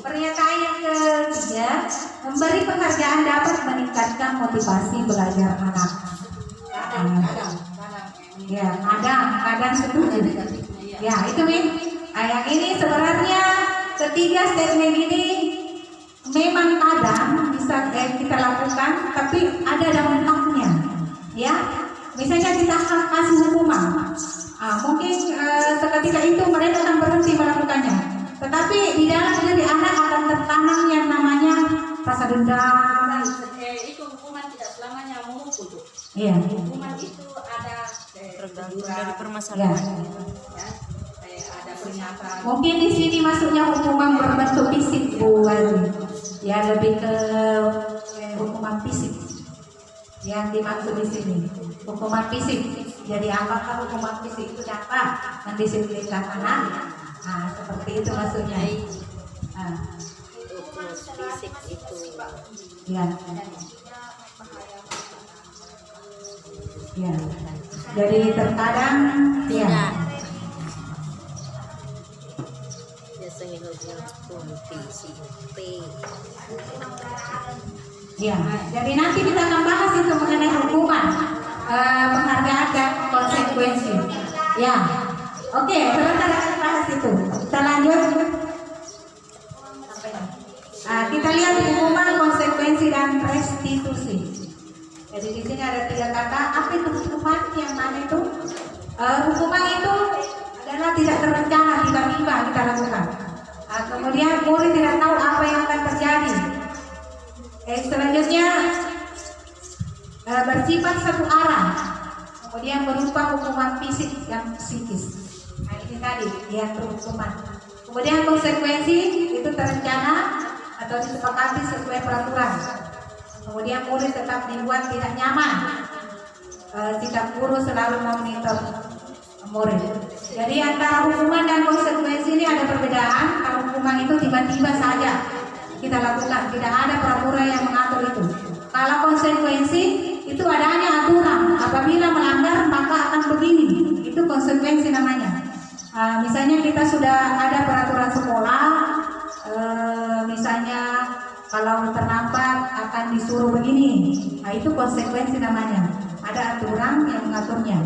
S2: pernyataan yang ketiga, memberi penghargaan dapat meningkatkan motivasi belajar anak. Kadang setuju. Ya, itu nih. Yang ini sebenarnya ketiga statement ini memang kadang bisa kita lakukan, tapi ada dampaknya. Ya, misalnya kita kasih hukuman. Mungkin seketika itu mereka akan berhenti melakukannya, tetapi di dalam diri anak akan tertanam yang namanya rasa dendam.
S3: Itu hukuman tidak selamanya memukul.
S2: Iya.
S3: Hukuman itu ada
S4: tergantung dari permasalahan.
S3: Ada pernyataan.
S2: Mungkin di sini masuknya hukuman berbentuk fisik, Bu Wali. Ya, lebih ke hukuman fisik yang dimaksud di sini. Hukuman fisik. Jadi apakah hukuman fisik itu dapat mendisiplinkan anak? Seperti itu maksudnya.
S4: Hukuman fisik itu.
S2: Ya. Ya. Jadi terkadang
S4: tidak. Biasanya hukuman fisik.
S2: Ya. Jadi nanti kita akan bahas itu mengenai hukuman, penghargaan dan konsekuensi. Ya. Oke, sebentar akan bahas itu. Kita lanjut. Kita lihat hukuman, konsekuensi dan restitusi. Jadi di sini ada 3 kata. Apa itu hukuman? Yang mana itu? Hukuman itu adalah tidak terencana, tiba-tiba kita lakukan. Kemudian murid tidak tahu apa yang akan terjadi. Selanjutnya bersifat satu arah, kemudian berupa hukuman fisik dan psikis. Nah ini tadi yang hukuman. Kemudian konsekuensi itu terencana atau disepakati sesuai peraturan. Kemudian murid tetap dibuat tidak nyaman. Sikap guru selalu memonitor murid. Jadi antara hukuman dan konsekuensi ini ada perbedaan. Kalau hukuman itu tiba-tiba saja kita lakukan, tidak ada peraturan yang mengatur itu. Kalau konsekuensi itu adanya aturan, apabila melanggar maka akan begini, itu konsekuensi namanya. Misalnya kita sudah ada peraturan sekolah, misalnya kalau terlambat akan disuruh begini, nah itu konsekuensi namanya. Ada aturan yang mengaturnya.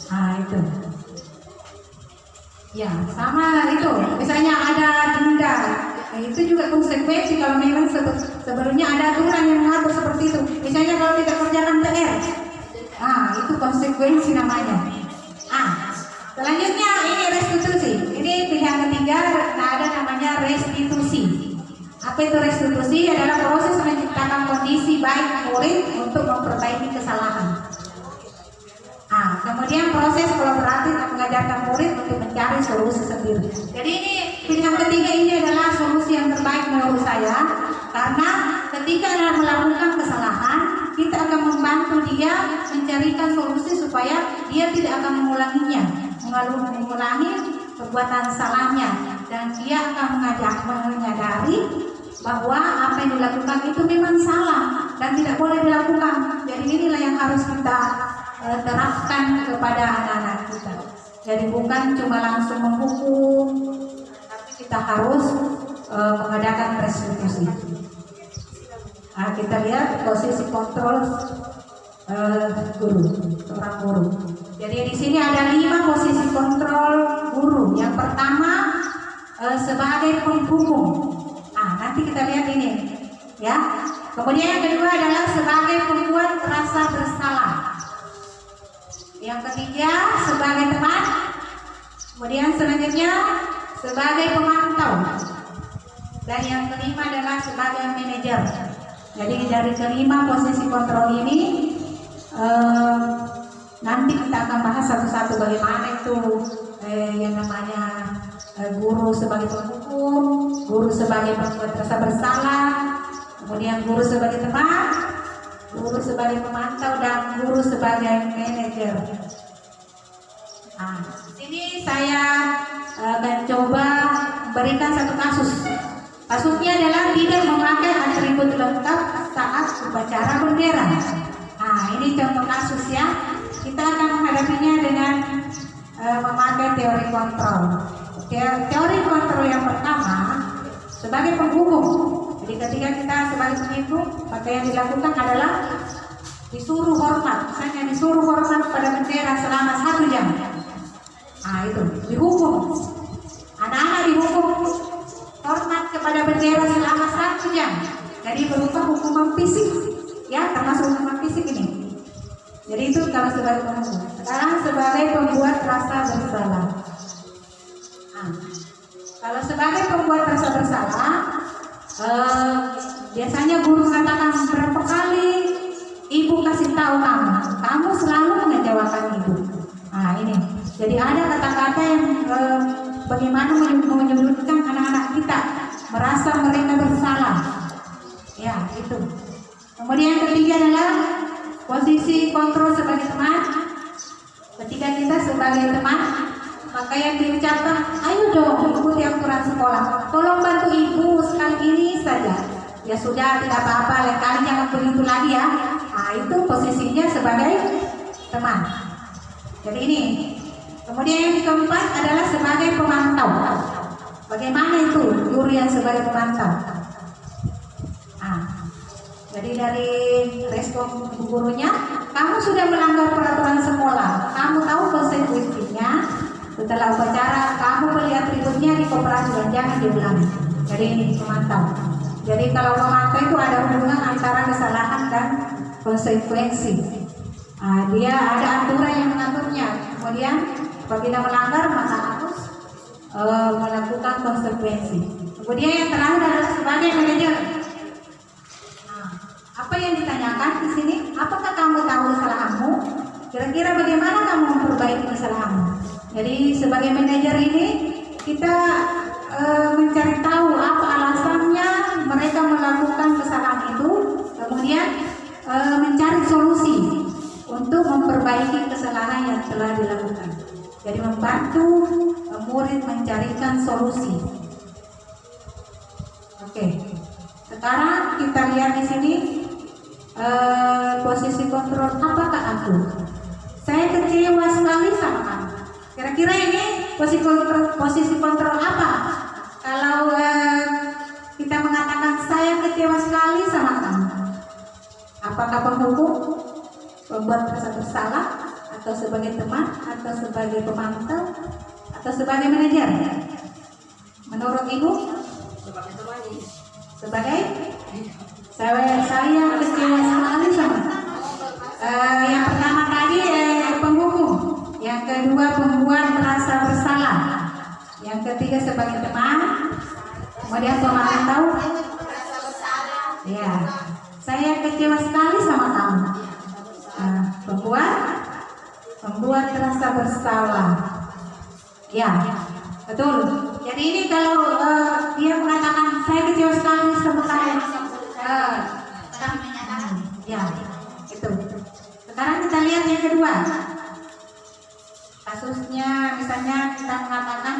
S2: Nah itu. Ya sama itu. Misalnya ada denda, nah, itu juga konsekuensi kalau memang sebelumnya ada aturan yang mengatur seperti itu. Misalnya kalau tidak kerjakan PR, itu konsekuensi namanya. Selanjutnya ini restitusi. Ini pilihan ketiga, ada namanya restitusi. Apa itu restitusi? Adalah proses menciptakan kondisi baik murid untuk memperbaiki kesalahan. Kemudian proses kolaboratif yang mengajarkan murid untuk mencari solusi sendiri. Jadi ini pilihan ketiga ini adalah solusi yang terbaik menurut saya, karena ketika melakukan kesalahan, kita akan membantu dia mencarikan solusi supaya dia tidak akan mengulangi perbuatan salahnya, dan dia akan menyadari bahwa apa yang dilakukan itu memang salah dan tidak boleh dilakukan. Jadi inilah yang harus kita terapkan kepada anak-anak kita. Jadi bukan cuma langsung menghukum, tapi kita harus mengadakan restitusi. Kita lihat posisi kontrol seorang guru. Jadi di sini ada 5 posisi kontrol guru. Yang pertama sebagai penghukum. Nanti kita lihat ini, ya. Kemudian yang kedua adalah sebagai pembuat rasa bersalah. Yang ketiga sebagai teman. Kemudian selanjutnya sebagai pemantau. Dan yang kelima adalah sebagai manajer. Jadi dari kelima posisi kontrol ini nanti kita akan bahas satu-satu bagaimana itu yang namanya guru sebagai penghukum, guru sebagai pembuat rasa bersalah, kemudian guru sebagai teman, guru sebagai pemantau, dan guru sebagai manajer. Sini saya akan coba berikan satu kasus. Kasusnya adalah tidak memakai atribut lengkap saat upacara bendera. Ini contoh kasus ya. Kita akan menghadapinya dengan memakai teori kontrol. Teori kontrol yang pertama sebagai penghukum. Jadi ketika kita sebagai penghukum, maka yang dilakukan adalah disuruh hormat. Misalnya disuruh hormat pada bendera selama 1 jam. Itu dihukum. Anak-anak dihukum hormat kepada bendera selama 1 jam. Jadi berupa hukuman fisik, ya, termasuk hukuman fisik ini. Jadi itu kalau sebagai penghukum. Sekarang sebagai pembuat rasa bersalah. Kalau sebagai pembuat rasa bersalah, biasanya guru mengatakan, berapa kali ibu kasih tahu kamu selalu mengecewakan ibu. Ini. Jadi ada kata-kata yang bagaimana menyudutkan anak-anak kita, merasa mereka bersalah. Ya, itu. Kemudian yang ketiga adalah posisi kontrol sebagai teman. Ketika kita sebagai teman, maka yang diucapkan, ayo dong ikuti aturan sekolah, tolong bantu ibu sekali ini saja. Ya sudah, tidak apa-apa, lain kali jangan begitu lagi ya. Itu posisinya sebagai teman. Jadi ini. Kemudian yang keempat adalah sebagai pemantau. Bagaimana itu guru yang sebagai pemantau? Jadi dari respon gurunya, kamu sudah melanggar peraturan sekolah, kamu tahu konsekuensinya. Setelah upacara, kamu melihat atributnya di koperasi dan jangan diulangi. Jadi ini pemantau. Jadi kalau pemantau itu ada hubungan antara kesalahan dan konsekuensi. Dia ada aturan yang mengaturnya. kemudian apabila melanggar maka harus melakukan konsekuensi. Kemudian yang terakhir adalah sebagai manajer. Nah, apa yang ditanyakan di sini? Apakah kamu tahu kesalahanmu? Kira-kira bagaimana kamu memperbaiki kesalahanmu? Jadi sebagai manajer ini kita mencari tahu apa alasannya mereka melakukan kesalahan itu, kemudian mencari solusi untuk memperbaiki kesalahan yang telah dilakukan. Jadi membantu murid mencarikan solusi. Oke, sekarang kita lihat di sini posisi kontrol. Apakah aku? Saya kecewa sekali sama kamu. Kira-kira ini posisi kontrol apa? Kalau kita mengatakan saya kecewa sekali sama kamu, apakah penghukum, pembuat rasa bersalah, atau sebagai teman, atau sebagai pemantau, atau sebagai manajer? Menurut ibu? Sebagai saya kecewa sekali sama. Yang pertama tadi penghukum, yang kedua pembuat merasa bersalah, yang ketiga sebagai teman, kemudian pemantau. Ya, saya kecewa sekali sama kamu. Pembuat rasa bersalah. Ya, betul. Jadi ini kalau dia mengatakan saya kecewa sekali sama kamu, ya, itu. Sekarang kita lihat yang kedua. Kasusnya misalnya kita mengatakan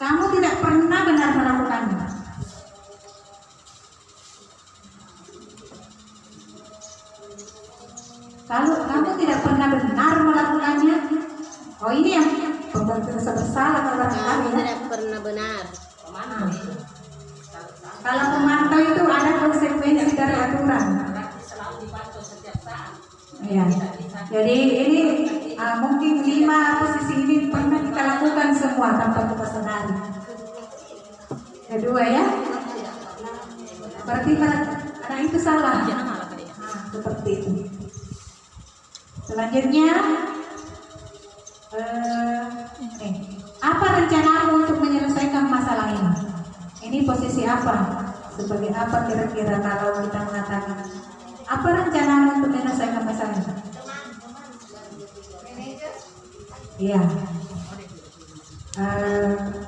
S2: kamu tidak pernah benar melakukannya. Kalau kamu tidak pernah benar melakukannya, oh ini yang pembuat rasa bersalah kalau
S4: Kamu tidak pernah benar.
S2: Kalau pemantau itu ada konsekuensi dari aturan. Ya. Jadi ini mungkin 5 posisi ini pernah kita lakukan semua tanpa kita sadari. Kedua ya, berarti karena itu salah. Seperti itu. Selanjutnya, apa rencanamu untuk menyelesaikan masalah ini? Ini posisi apa? Sebagai apa kira-kira kalau kita mengatakan apa rencanamu untuk menyelesaikan masalah ini? Iya,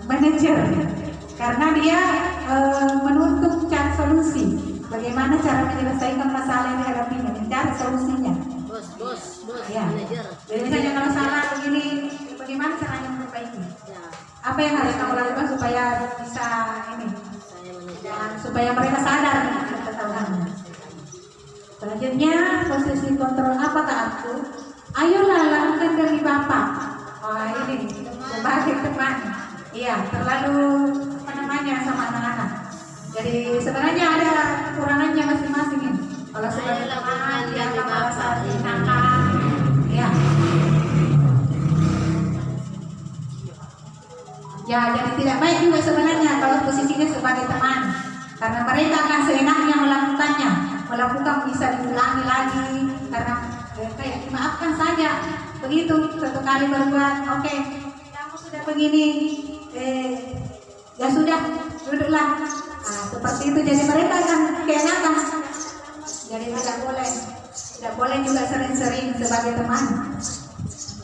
S2: manajer, karena dia menuntut cari solusi. Bagaimana cara menyelesaikan masalah yang dihadapinya? Mencari solusinya.
S4: Bos,
S2: Ya.
S4: manajer.
S2: Jadi misalnya kalau salah begini, bagaimana caranya memperbaiki?
S4: Ya,
S2: Apa yang harus kamu lakukan supaya bisa ini?
S4: saya manajer.
S2: Supaya mereka sadar dengan kesalahannya. Selanjutnya posisi kontrol apakah aku? Ayolah lakukan demi Bapak. Wah ini sebagai teman. Iya, terlalu apa namanya sama anak-anak. Jadi sebenarnya ada kekurangannya masing-masing ini. Kalau sebagai teman dia akan merasa dihinakan. Ya. Ya, jadi tidak baik juga sebenarnya kalau posisinya sebagai teman, karena mereka akan seenaknya melakukan bisa diulangi lagi karena kayak dimaafkan saja begitu satu kali berbuat, oke, kamu sudah begini, ya sudah duduklah. Nah, seperti itu jadi mereka akan keenakan. Jadi tidak boleh juga sering-sering sebagai teman.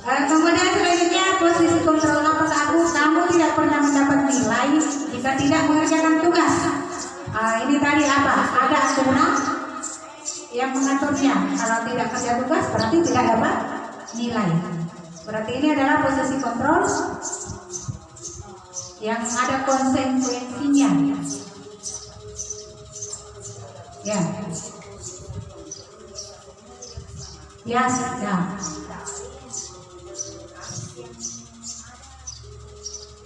S2: Kemudian selanjutnya posisi kontrol apakah aku? Kamu tidak pernah mendapat nilai jika tidak mengerjakan tugas. Ini tadi apa? Ada aturan yang mengaturnya. Kalau tidak kerja tugas berarti tidak dapat nilai. Berarti ini adalah posisi kontrol yang ada konsekuensinya. Ya. Yes, ya.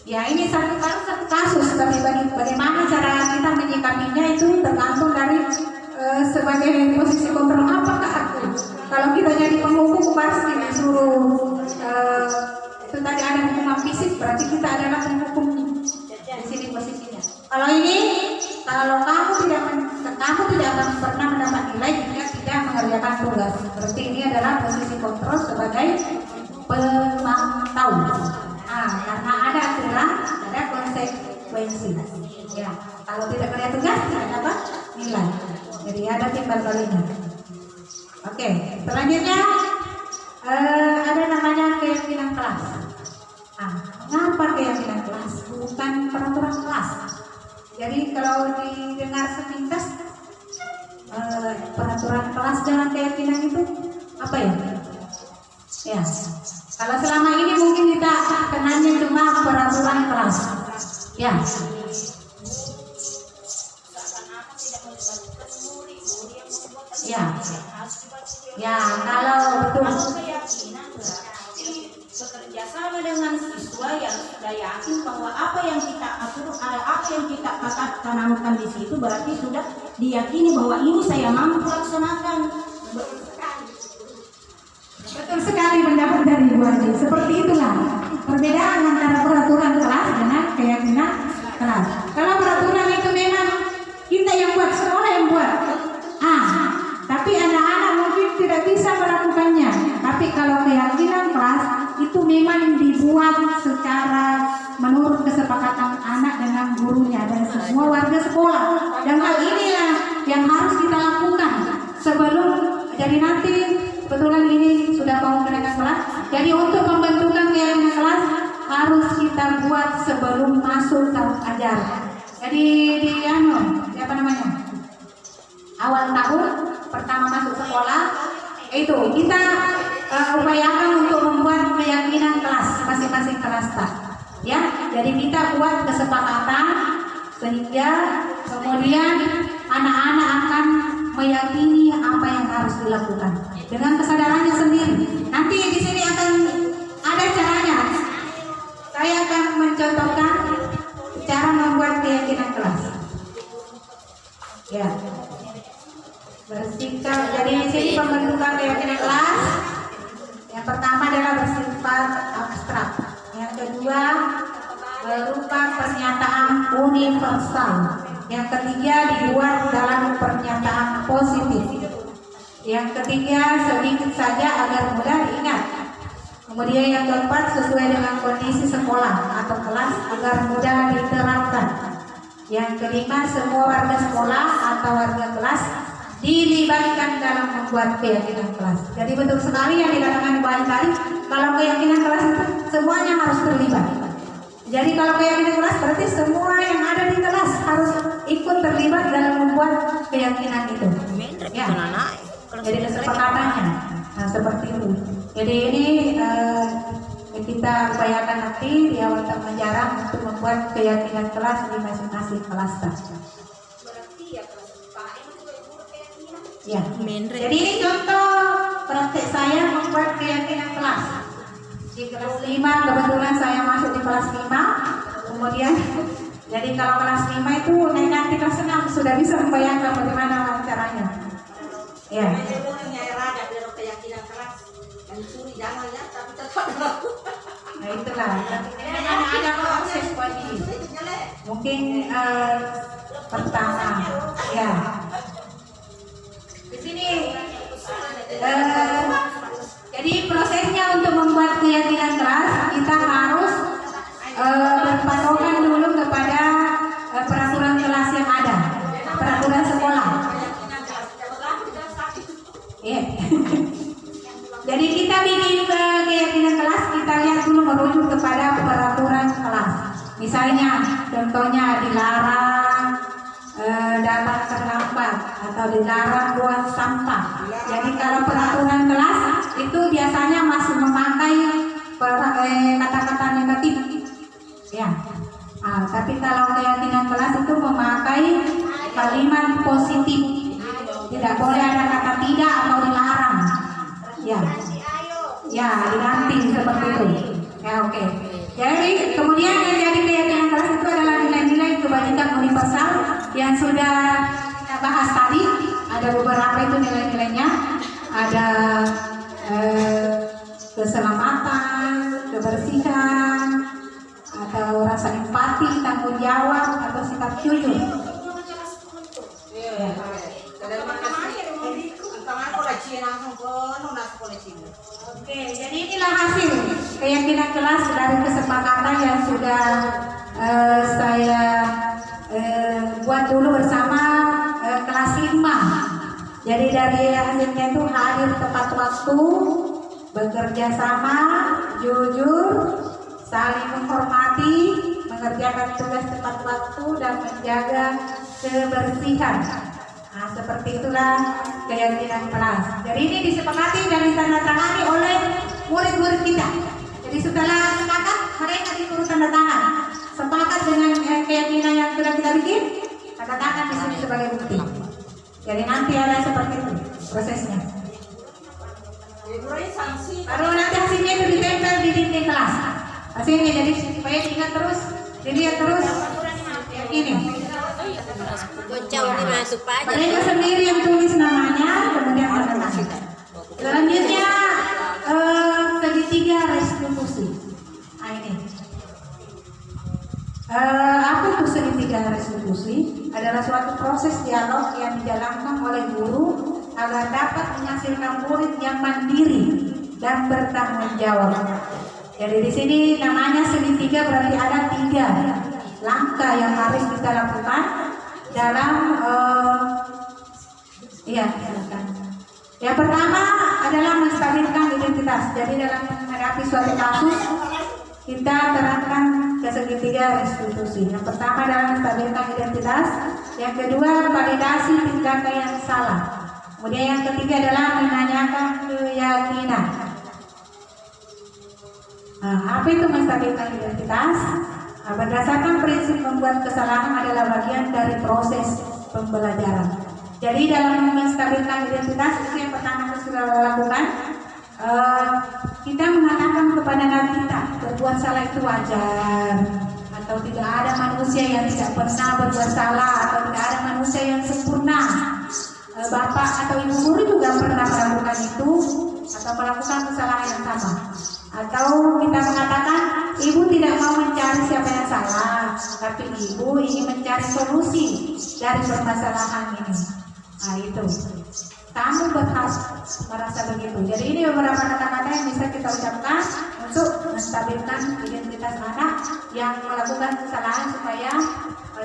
S2: Ya ini satu kasus, tapi bagaimana cara kita menyikapinya itu tergantung dari sebagai posisi kontrol apakah aku. Kalau kita jadi penghukum pasti disuruh itu tadi ada hukuman fisik, berarti kita adalah penghukum di sini posisinya. Kalau ini, kalau kamu tidak akan pernah mendapat nilai jika tidak mengerjakan tugas. Berarti ini adalah posisi kontrol sebagai pemantau. Ya, kalau tidak kerja tugas tidak dapat nilai. Jadi ada timbal baliknya. Oke, selanjutnya ada namanya keyakinan kelas. Mengapa keyakinan kelas? Bukan peraturan kelas. Jadi kalau didengar sepintas peraturan kelas dengan keyakinan itu apa ya? Ya, kalau selama ini mungkin kita kenalnya cuma peraturan kelas. Ya. Ya. Ya, kalau betul.
S5: Bekerja sama dengan siswa yang sudah yakin bahwa apa yang kita atur, apa yang kita tanamkan di situ berarti sudah diyakini bahwa ini saya mampu laksanakan.
S2: Betul sekali pendapat dari Bu Haji. Seperti itulah perbedaan antara peraturan kelas dengan keyakinan kelas. Kalau peraturan itu memang kita yang buat, sekolah yang buat. Tapi anak-anak mungkin tidak bisa melakukannya. Tapi kalau keyakinan kelas itu memang dibuat secara menurut kesepakatan anak dengan gurunya dan semua warga sekolah. Dan hal inilah yang harus kita lakukan sebelum, jadi nanti kebetulan ini sudah mau kenaikan kelas. Jadi untuk pembentukan keyakinan kelas harus kita buat sebelum masuk tahun ajaran. Jadi apa namanya? Awal tahun pertama masuk sekolah itu kita upayakan untuk membuat keyakinan kelas masing-masing kelas tak. Ya, jadi kita buat kesepakatan sehingga kemudian anak-anak akan meyakini apa yang harus dilakukan dengan kesadarannya sendiri. Nanti di sini akan ada caranya. Saya akan mencontohkan cara membuat keyakinan kelas. Ya. Bersikap, jadi di sini pembentukan keyakinan kelas. Yang pertama adalah bersifat abstrak. Yang kedua berupa pernyataan universal. Yang ketiga dibuat dalam pernyataan positif. Yang ketiga sedikit saja agar mudah diingat. Kemudian yang keempat sesuai dengan kondisi sekolah atau kelas agar mudah diterapkan. Yang kelima semua warga sekolah atau warga kelas dilibatkan dalam membuat keyakinan kelas. Jadi betul sekali yang dikatakan Ibu Ani tadi, kalau keyakinan kelas itu semuanya harus terlibat. Jadi kalau keyakinan kelas berarti semua yang ada di kelas harus ikut terlibat dalam membuat keyakinan itu. Ya. Jadi kesepakatannya. Nah, seperti itu. Jadi ini kita upayakan nanti di awal tahun ajaran untuk membuat keyakinan kelas di masing-masing kelas. Ya. Jadi ini contoh praktek saya membuat keyakinan kelas. Di kelas 5 kebetulan saya masuk di kelas 5. Kemudian jadi kalau kelas 5 itu nanti kelas 6 sudah bisa membayangkan bagaimana caranya. Ya.
S5: Keyakinan kelas dan suri jangan ya, tapi tetap melakukan.
S2: Nah itulah. Ada proses wajib. Mungkin pertama, ya. Di sini jadi prosesnya untuk membuat keyakinan kelas kita harus berpatokan dulu kepada peraturan kelas yang ada, peraturan sekolah. Yeah. Jadi kita bikin keyakinan kelas, kita lihat dulu merujuk kepada peraturan kelas. Misalnya, contohnya dilarang datang terlambat atau dilarang buang sampah. Jadi kalau peraturan kelas itu biasanya masih memakai kata-kata negatif, ya. Tapi kalau keyakinan kelas itu memakai kalimat positif. Tidak boleh ada kata tidak atau dilarang. Ya, ya diganti seperti itu. Ya oke. Jadi kemudian yang jadi keyakinan kelas itu adalah nilai-nilai kebajikan universal yang sudah kita bahas tadi. Ada beberapa itu nilai-nilainya. Ada keselamatan, kebersihan, atau rasa empati, tanggung jawab, atau sikap jujur. Ya. Oke, jadi inilah hasil keyakinan kelas dari kesepakatan yang sudah saya dibuat dulu bersama kelas 5. Jadi dari hasilnya itu hadir tepat waktu, bekerja sama, jujur, saling menghormati, mengerjakan tugas tepat waktu, dan menjaga kebersihan. Nah, seperti itulah keyakinan kelas. Jadi ini disepakati dan ditandatangani oleh murid-murid kita. Jadi setelah sepakat, mereka disuruh tanda tangan. Sepakat dengan keyakinan yang sudah kita bikin, tanda tangan di sini sebagai bukti. Jadi nanti ada seperti itu prosesnya. Baru nanti hasilnya itu ditempel di dinding kelas. Hasilnya jadi supaya diingat terus, dilihat terus. Ini.
S4: Bocah ini masuk aja.
S2: Mereka sendiri yang tulis namanya, kemudian tanda tangan. Selanjutnya segitiga restitusi. Nah ini. Apa itu segitiga restitusi? Adalah suatu proses dialog yang dijalankan oleh guru agar dapat menghasilkan murid yang mandiri dan bertanggung jawab. Jadi di sini namanya segitiga berarti ada 3 langkah yang harus kita lakukan dalam yang pertama adalah menstabilkan identitas. Jadi dalam menghadapi suatu kasus kita terapkan ke segitiga restitusi. Yang pertama adalah menstabilkan identitas, yang kedua validasi tindakan yang salah, kemudian yang ketiga adalah menanyakan keyakinan. Nah, apa itu menstabilkan identitas? Nah, berdasarkan prinsip membuat kesalahan adalah bagian dari proses pembelajaran. Jadi dalam menstabilkan identitas itu yang pertama kita sudah lakukan, kita mengatakan kepada diri kita berbuat salah itu wajar, atau tidak ada manusia yang tidak pernah berbuat salah, atau tidak ada manusia yang sempurna. Bapak atau ibu guru juga pernah melakukan itu atau melakukan kesalahan yang sama. Atau kita mengatakan ibu tidak mau mencari siapa yang salah, tapi ibu ingin mencari solusi dari permasalahan ini. Nah itu, kamu berhak merasa begitu. Jadi ini beberapa kata-kata yang bisa kita ucapkan untuk menstabilkan identitas anak yang melakukan kesalahan supaya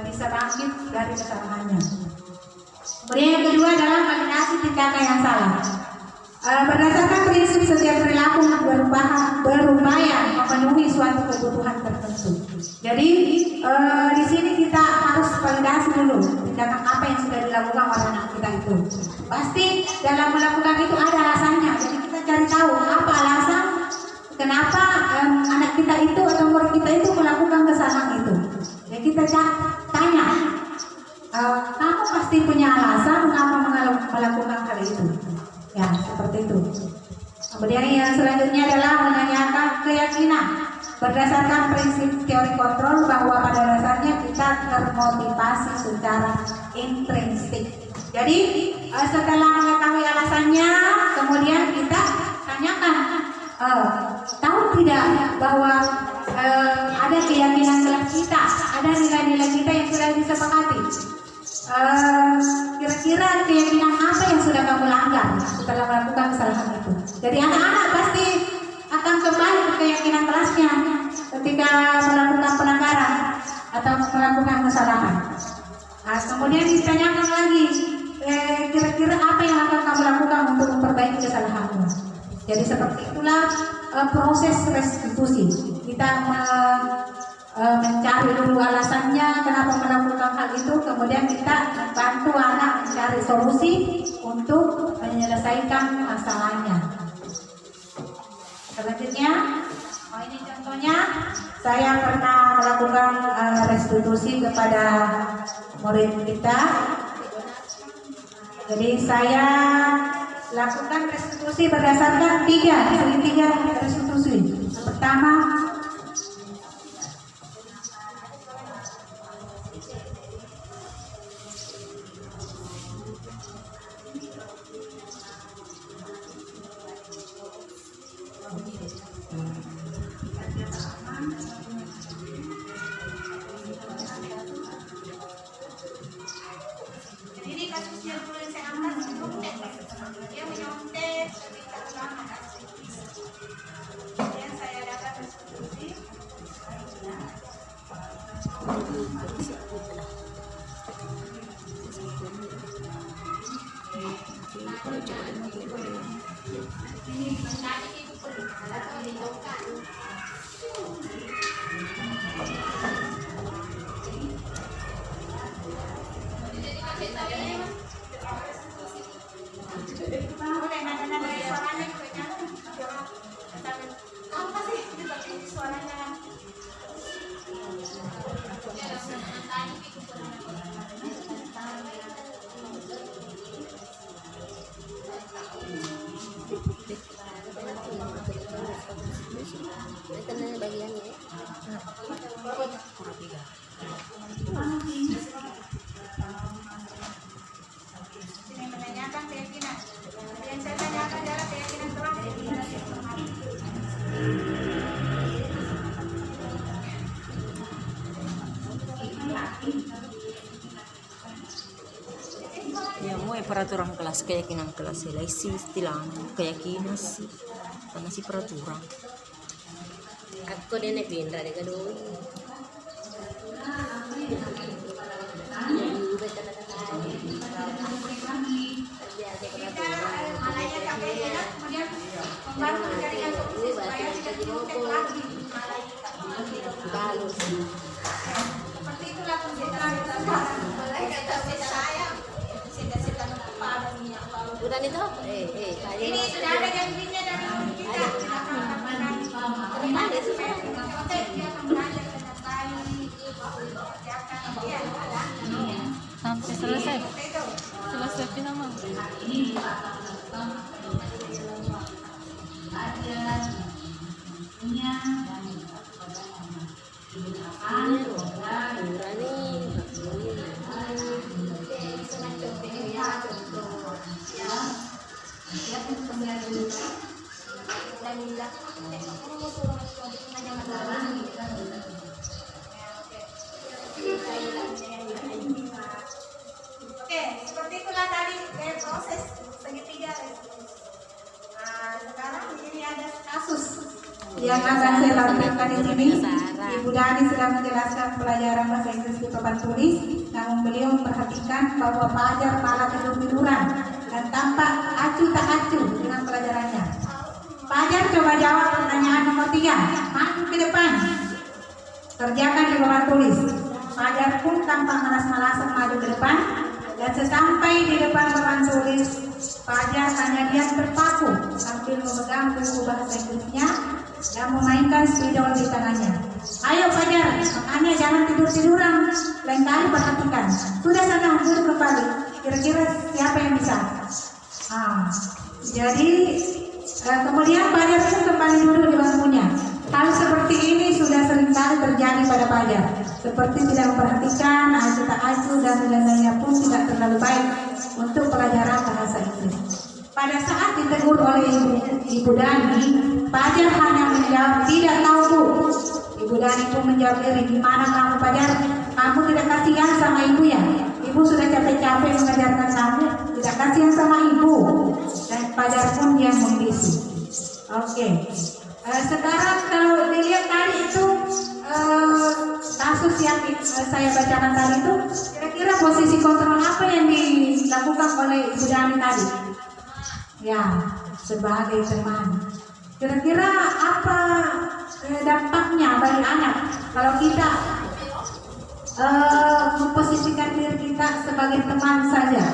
S2: bisa bangkit dari kesalahannya. Kemudian yang kedua adalah validasi tindakan yang salah. Berdasarkan prinsip setiap perilaku berupaya memenuhi suatu kebutuhan tertentu. Jadi di sini kita harus validasi dulu tindakan apa yang sudah dilakukan oleh anak kita itu. Pasti dalam melakukan itu ada alasannya. Jadi kita cari tahu apa alasan kenapa anak kita itu atau murid kita itu melakukan kesalahan itu. Jadi kita tanya, kamu pasti punya alasan mengapa melakukan hal itu. Ya, seperti itu. Kemudian yang selanjutnya adalah menanyakan keyakinan. Berdasarkan prinsip teori kontrol bahwa pada dasarnya kita termotivasi secara intrinsik. Jadi setelah mengetahui alasannya, kemudian kita tanyakan, tahu tidak bahwa ada keyakinan kelas kita, ada nilai-nilai kita yang sudah disepakati. Kira-kira keyakinan apa yang sudah kamu langgar setelah melakukan kesalahan itu? Jadi anak-anak pasti akan kembali ke keyakinan kelasnya ketika melakukan pelanggaran atau melakukan kesalahan. Nah, kemudian ditanyakan lagi, kira-kira apa yang akan kamu lakukan untuk memperbaiki kesalahanmu? Jadi seperti itulah proses restitusi. Kita mencari dulu alasannya kenapa melakukan hal itu, kemudian kita membantu anak mencari solusi untuk menyelesaikan masalahnya. Selanjutnya, ini contohnya, saya pernah melakukan restitusi kepada murid kita. Jadi saya lakukan restitusi berdasarkan 3 restitusi. Yang pertama, ini kasusnya dulu yang saya angkat nyontek, dia menyontek ketika lama kemudian saya dapat restitusi. menanyakan keyakinan. Yang saya tanyakan adalah keyakinan terakhir.
S4: Ya mau peraturan kelas keyakinan kelas seleksi istilah keyakinan sih karena si peraturan. Aku dia naik pindah deh kedua.
S2: Kemudian membantu mencarikan solusi supaya tidak dikontek lagi
S4: Bagus.
S2: seperti itulah konsentrasi sekarang. Malaikat tapi saya sedang kepada minyak bau.
S4: Bukan itu?
S2: Ini sudah ada janjinya dari murid kita. Kita akan melakukan terima kasih. Oke, dia akan belajar dengan baik. Kerjakan dia ada.
S1: Sampai selesai.
S2: Itu.
S1: Selesai final.
S2: Oke, seperti itulah tadi proses segitiga. Nah, sekarang ini ada kasus yang akan saya tampilkan di sini. Ibu Dani sedang menjelaskan pelajaran bahasa Inggris di papan tulis, namun beliau memperhatikan bahwa Fajar malah tidur-tiduran dan tampak acuh tak acuh dengan pelajarannya. Fajar coba jawab pertanyaan nomor 3. Maju ke depan. Kerjakan di papan tulis. Fajar pun tampak malas-malasan maju ke depan, dan sesampai di depan papan tulis, Fajar hanya diam terpaku sambil memegang buku bahasa Inggrisnya dan memainkan spidol di tangannya. Ayo Fajar, makanya jangan tidur-tiduran, lain kali perhatikan. Sudah sana duduk kembali. Kira-kira siapa yang bisa? Jadi kemudian Fajar pun kembali duduk di bangkunya. Hal seperti ini sudah seringkali terjadi pada Fajar. Seperti tidak memperhatikan, acuh tak acuh, dan nilainya pun tidak terlalu baik untuk pelajaran bahasa Inggris. Pada saat ditegur oleh Ibu Dani, Fajar hanya menjawab, tidak tahu Bu. Ibu Dani pun menjawab diri, gimana kamu Fajar? Kamu tidak kasihan sama ibu ya? Ibu sudah capek-capek mengajarkan kamu, tidak kasihan sama ibu. Dan Fajar pun diam membisu. Oke. Sekarang kalau dilihat tadi itu kasus yang saya bacakan tadi itu, kira-kira posisi kontrol apa yang dilakukan oleh Ibu Dani tadi? Ya, sebagai teman. Kira-kira apa dampaknya bagi anak kalau kita memposisikan diri kita sebagai teman saja?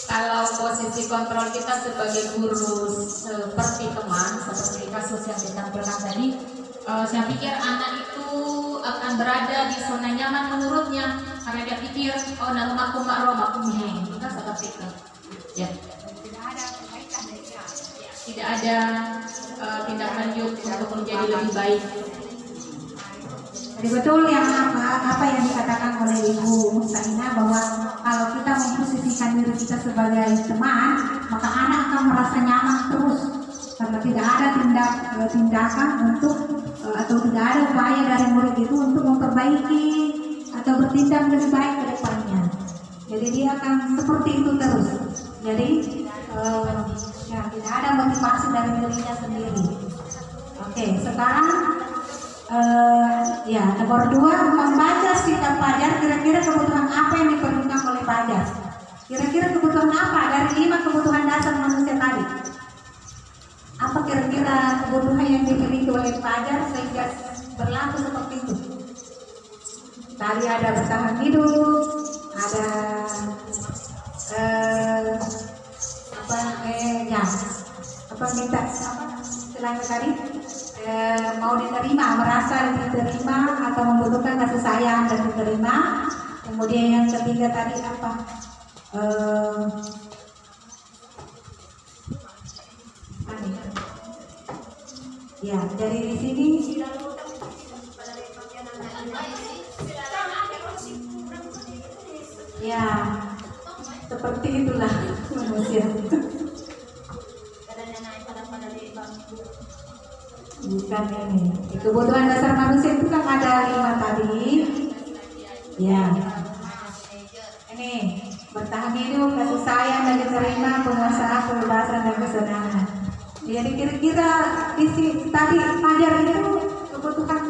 S2: Kalau posisi kontrol kita sebagai guru seperti teman, seperti kasus yang ditampilkan tadi, saya pikir anak itu akan berada di zona nyaman menurutnya karena dia pikir, oh nah rumahku makro kita seperti itu. Ya. Tidak ada tindak lanjut untuk menjadi lebih baik. Jadi betul yang apa yang dikatakan oleh Ibu Mustaina, bahwa kalau kita memposisikan diri kita sebagai teman, maka anak akan merasa nyaman terus karena tidak ada tindakan untuk atau tidak ada upaya dari murid itu untuk memperbaiki atau bertindak lebih baik ke depannya. Jadi dia akan seperti itu terus. Jadi ya, tidak ada motivasi dari dirinya sendiri. Oke, sekarang Ya, nomor 2, membaca sikap Fajar, kira-kira kebutuhan apa yang diperlukan oleh Fajar. Kira-kira kebutuhan apa dari 5 kebutuhan dasar manusia tadi? Apa kira-kira kebutuhan yang dimiliki oleh Fajar sehingga berlaku seperti itu? Tadi ada bertahan hidup, ada istilahnya tadi mau diterima, merasa diterima atau membutuhkan kasih sayang dan diterima. Kemudian yang ketiga tadi apa? Ya, dari di sini ya seperti itulah manusia. Bukan ini. Kebutuhan dasar manusia itu kan ada 5 tadi. Ya. Ini bertahan hidup, kasih sayang dan diterima, penguasaan, kebebasan dan kesenangan. Jadi kira-kira di sini tadi Fajar itu kebutuhan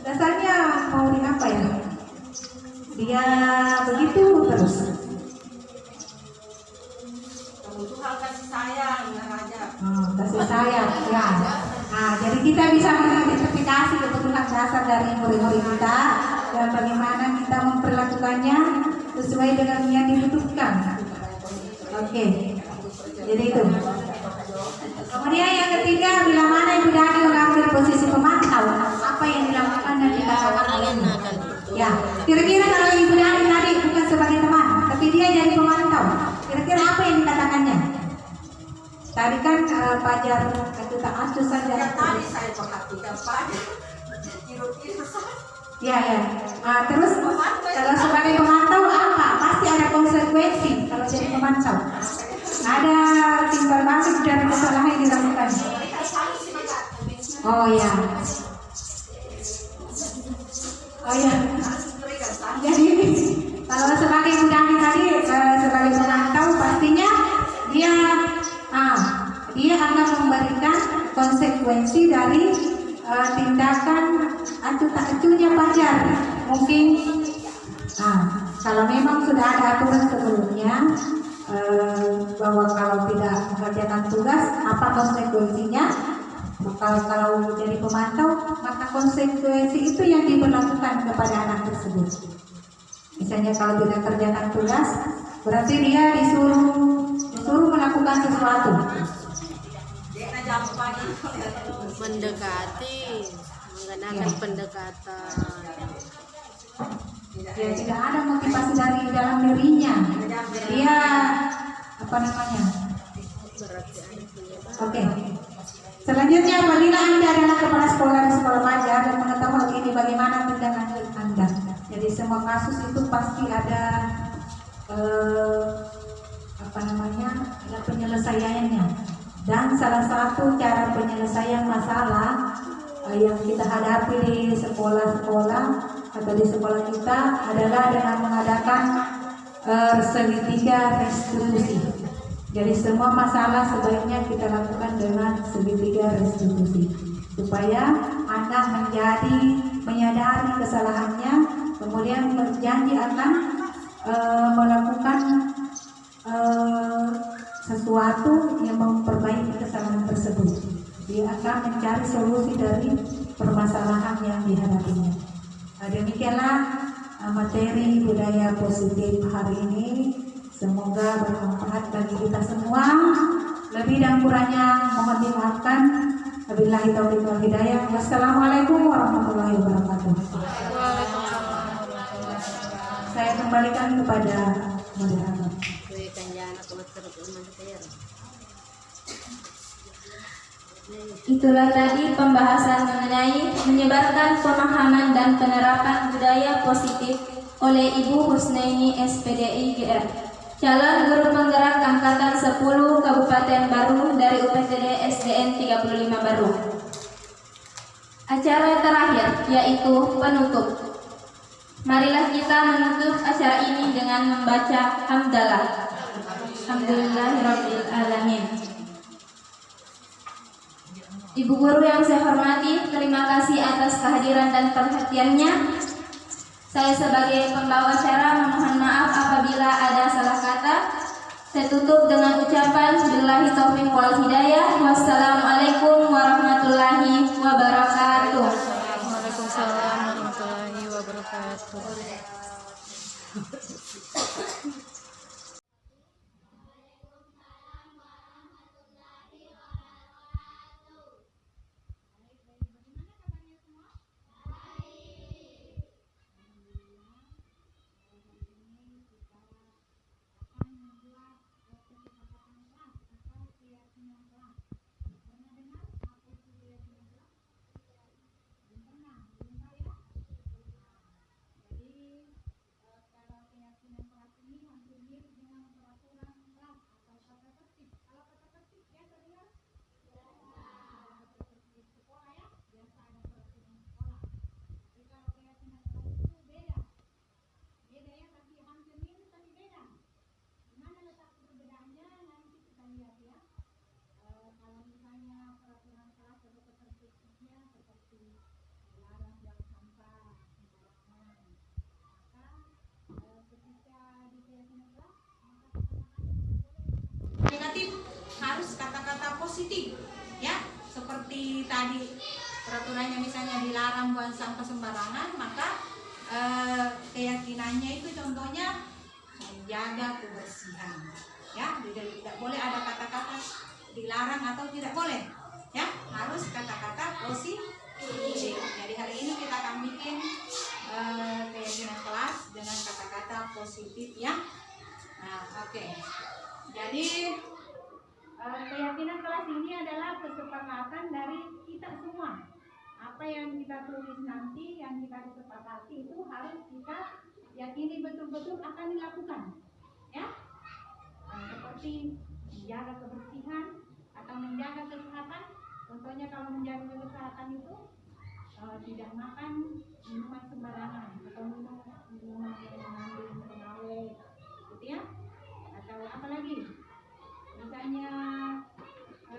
S2: dasarnya mau di apa ya? Dia begitu terus.
S5: Kebutuhan kasih sayang, Raja.
S2: Kasih sayang, ya. Nah, jadi kita bisa mengidentifikasi kebutuhan dasar dari murid-murid kita dan bagaimana kita memperlakukannya sesuai dengan yang dibutuhkan. Oke, jadi itu. Kemudian yang ketiga, bila mana Ibu Dani mengambil posisi pemantau, apa yang dilakukan dan dikatakan oleh ya, kira-kira kalau Ibu Dani tadi bukan sebagai teman, tapi dia jadi pemantau, kira-kira apa yang dikatakannya? Tadi kan Fajar itu tak acuh saja.
S5: Ya, tadi saya perhatikan Fajar tiru-tiru saja.
S2: Ya. Terus kalau sebagai pemantau apa? Pasti ada konsekuensi kalau jadi pemantau. Ada timbal balik dari kesalahan yang dilakukan. Oh ya. Jadi kalau sebagai Budani tadi sebagai pemantau pastinya dia akan memberikan konsekuensi dari tindakan acuh tak acuhnya Fajar. Mungkin kalau memang sudah ada aturan sebelumnya bahwa kalau tidak mengerjakan tugas apa konsekuensinya, kalau menjadi pemantau maka konsekuensi itu yang diberlakukan kepada anak tersebut. Misalnya kalau tidak kerjakan tugas berarti dia disuruh melakukan sesuatu.
S3: Mendekati, menggunakan pendekatan.
S2: Ya, tidak ada motivasi dari dalam dirinya. Dia apa namanya? Oke. Selanjutnya, apabila Anda adalah kepala sekolah di sekolah Fajar dan mengetahui hal ini, bagaimana tindakan Anda? Jadi semua kasus itu pasti ada ada penyelesaiannya. Dan salah satu cara penyelesaian masalah yang kita hadapi di sekolah-sekolah atau di sekolah kita adalah dengan mengadakan segitiga restitusi. Jadi semua masalah sebaiknya kita lakukan dengan segitiga restitusi supaya anak menyadari kesalahannya, kemudian berjanji akan melakukan sesuatu yang memperbaiki kesalahan tersebut. Dia akan mencari solusi dari permasalahan yang dihadapinya. Demikianlah materi budaya positif hari ini. Semoga bermanfaat bagi kita semua. Lebih dan kurangnya mohon dimaafkan. Wabillahi taufiq wal hidayah. Wassalamualaikum warahmatullahi wabarakatuh. Saya kembalikan kepada moderator.
S1: Itulah tadi pembahasan mengenai menyebarkan pemahaman dan penerapan budaya positif oleh Ibu Husnaini SPDI GR, calon guru penggerak angkatan 10 Kabupaten Baru dari UPTD SDN 35 Baru. Acara terakhir yaitu penutup. Marilah kita menutup acara ini dengan membaca hamdalah. Alhamdulillahirabbil alamin. Ibu guru yang saya hormati, terima kasih atas kehadiran dan perhatiannya. Saya sebagai pembawa acara memohon maaf apabila ada salah kata. Saya tutup dengan ucapan billahi taufiq wal hidayah. Wassalamualaikum warahmatullahi wabarakatuh.
S4: Waalaikumsalam warahmatullahi wabarakatuh.
S5: Negatif harus kata-kata positif, ya, seperti tadi peraturannya misalnya dilarang buang sampah sembarangan, maka keyakinannya itu contohnya menjaga kebersihan, ya. Jadi tidak boleh ada kata-kata dilarang atau tidak boleh, ya, harus kata-kata positif. Jadi hari ini kita akan bikin keyakinan kelas dengan kata-kata positif, ya. Nah, oke. Jadi keyakinan kelas ini adalah kesepakatan dari kita semua. Apa yang kita tulis nanti, yang kita sepakati itu harus kita yakini betul-betul akan dilakukan, ya. Seperti menjaga kebersihan atau menjaga kesehatan. Contohnya kalau menjaga kesehatan itu tidak makan minuman sembarangan atau minuman yang mengandung pengawet, gitu ya. Atau apa lagi? Misalnya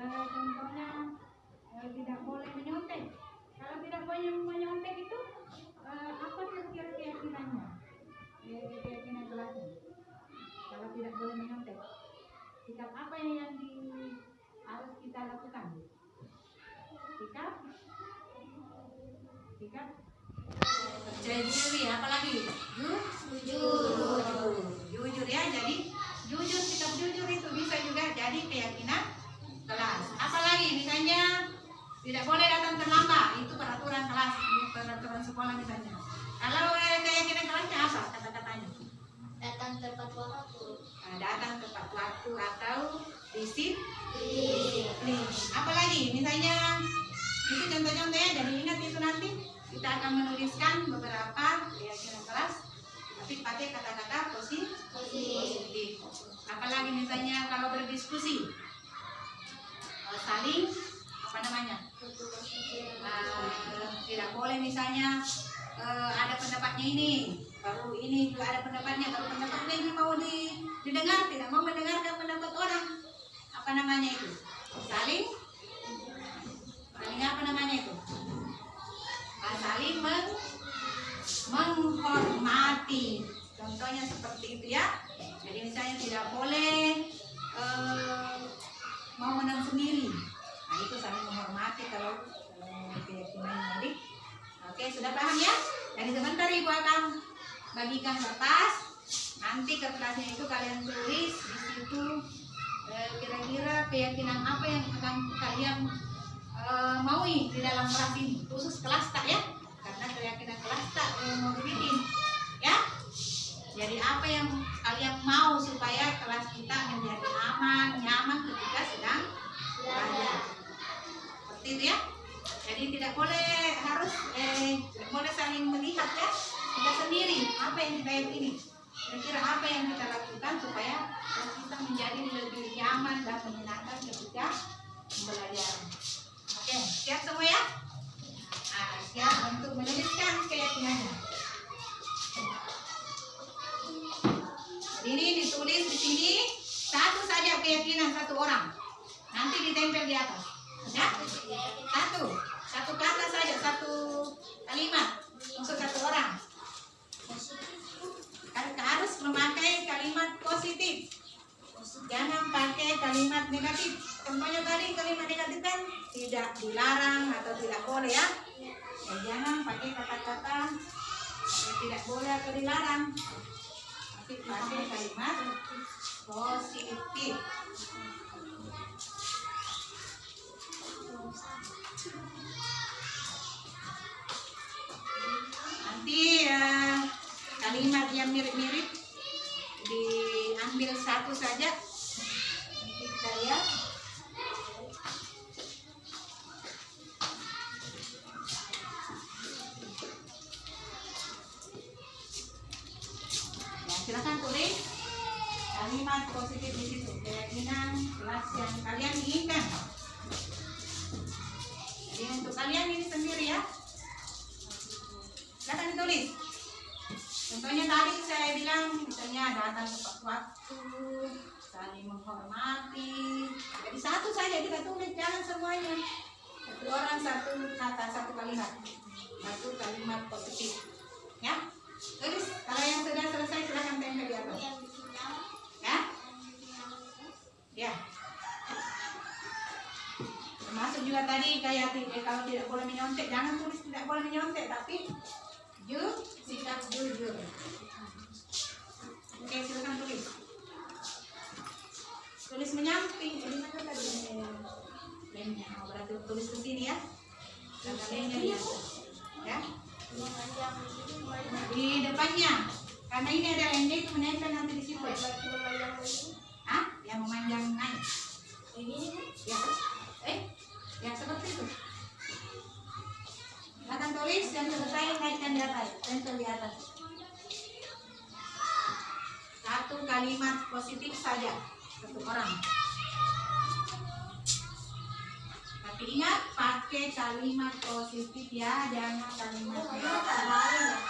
S5: contohnya tidak boleh menyontek. Kalau tidak boleh menyontek itu apa kira-kira keyakinannya? Keyakinan kelasnya. Kalau tidak boleh menyontek, sikap apa yang harus kita lakukan? Sikap percaya diri, apa lagi? Jujur, ya. Jadi jujur, sikap jujur itu bisa juga jadi keyakinan kelas. Apalagi misalnya tidak boleh datang terlambat, itu peraturan kelas, peraturan sekolah misalnya. Kalau keyakinan kelasnya apa kata-katanya?
S1: Datang tepat waktu.
S5: Datang tepat waktu atau disiplin. Apalagi misalnya itu contoh-contohnya, jadi ingat itu nanti kita akan menuliskan beberapa keyakinan kelas, tapi pakai kata-kata positif. Apalagi misalnya kalau berdiskusi, saling apa namanya, tidak boleh misalnya ada pendapatnya ini, baru ini juga ada pendapatnya, kalau pendapatnya ini mau didengar, tidak mau mendengarkan pendapat orang, apa namanya itu, saling apa namanya itu, saling menghormati. Contohnya seperti itu, ya. Jadi misalnya tidak boleh mau menang sendiri. Nah, itu saling menghormati kalau keyakinan tadi. Oke, sudah paham, ya? Jadi sebentar Ibu akan bagikan kertas. Nanti kertasnya itu kalian tulis di situ kira-kira keyakinan apa yang akan kalian maui di dalam kelas ini, khusus kelas tak, ya, karena keyakinan kelas tak mau dibikin, ya. Jadi apa yang kalian mau supaya kelas kita menjadi aman, nyaman ketika sedang belajar, seperti itu, ya. Jadi tidak boleh harus tidak boleh saling melihat, ya, kita sendiri apa yang kita yakini, kira-kira apa yang kita lakukan supaya kelas kita menjadi lebih nyaman dan menyenangkan ketika belajar. Oke, siap semua, ya? Nah, siap untuk menuliskan keyakinannya. Jadi ini ditulis di sini satu saja keyakinan satu orang. Nanti ditempel di atas. Ya, satu kata saja, satu kalimat untuk satu orang. Harus memakai kalimat positif, jangan pakai kalimat negatif. Contohnya tadi kalimat negatif kan tidak dilarang atau tidak boleh ya. Jangan pakai kata-kata yang tidak boleh atau dilarang, tapi pakai kalimat positif. Nanti kalimat yang mirip-mirip diambil satu saja. Nanti kita lihat. Ya, silakan tulis kalimat positif di situ. Keyakinan kelas yang kalian inginkan. Jadi untuk kalian ini sendiri ya. Silakan ditulis. Contohnya tadi saya bilang misalnya datang tepat waktu, saling menghormati. Jadi satu saja kita tulis, jangan semuanya. Satu orang satu kata, satu kalimat, satu kalimat positif. Ya, tulis. Kalau yang sudah selesai silakan tempel di atas. Ya, ya. Termasuk juga tadi kayak kalau tidak boleh menyontek, jangan tulis tidak boleh menyontek, tapi sikap jujur. Oke, silakan tulis. Tulis menyamping. Jadi mana tadi lemnya? Berarti tulis ke sini ya. Karena lemnya di atas. Ya. Di depannya. Karena ini ada lemnya itu menempel nanti di situ. Yang memanjang naik. Ya. Ya seperti itu. Akan tulis yang selesai naikkan di atas, tempel di atas. Satu kalimat positif saja satu orang. Tapi ingat pakai kalimat positif ya, jangan kalimat negatif.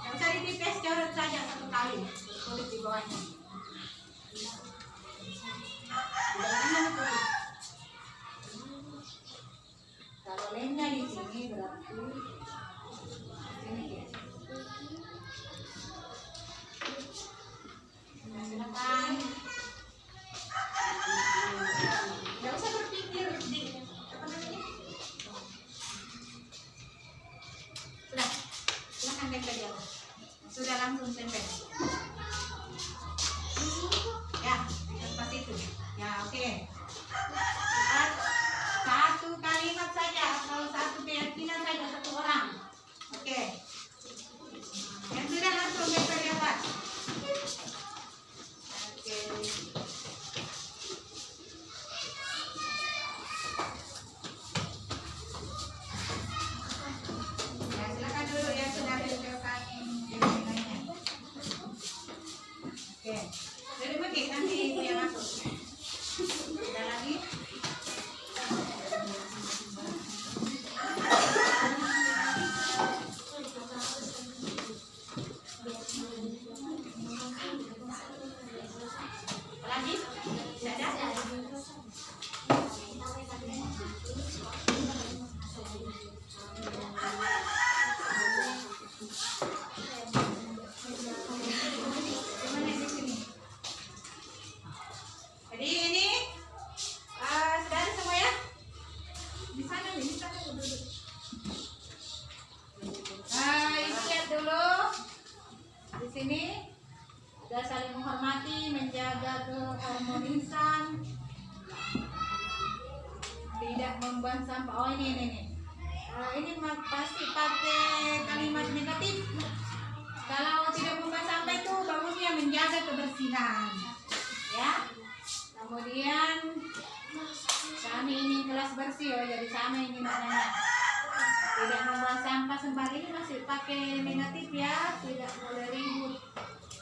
S5: Yang usah ditipis, coret saja satu kali, tulis di bawahnya. Kalau lemnya di sini berarti ini ya. Nah, silakan. Nggak usah berpikir di apa namanya. Sudah, silakan tempel ya. Sudah langsung tempel. Ya, seperti itu. Ya, oke. Satu kalimat saja atau satu keyakinan saja satu orang. Oke. Yang sudah langsung tempel di atas. Oke. Ya, silakan dulu yang sudah ditempelkan keyakinannya. Oke. Jadi begini nanti ibu yang masuk. Ada lagi? Lagi? Tidak ada? Gimana di sini? Jadi ini sudah ada semua ya? Di sana nih, di sana duduk. Ibu lihat dulu. Di sini sudah saling menghormati, menjaga keharmonisan, tidak membuang sampah. Oh ini. Ini pasti pakai kalimat negatif. Kalau tidak membuang sampah itu bagusnya menjaga kebersihan. Ya. Kemudian kami ingin kelas bersih, jadi sama ini namanya. Tidak membuang sampah sembarang, ini masih pakai negatif ya, tidak boleh ribut.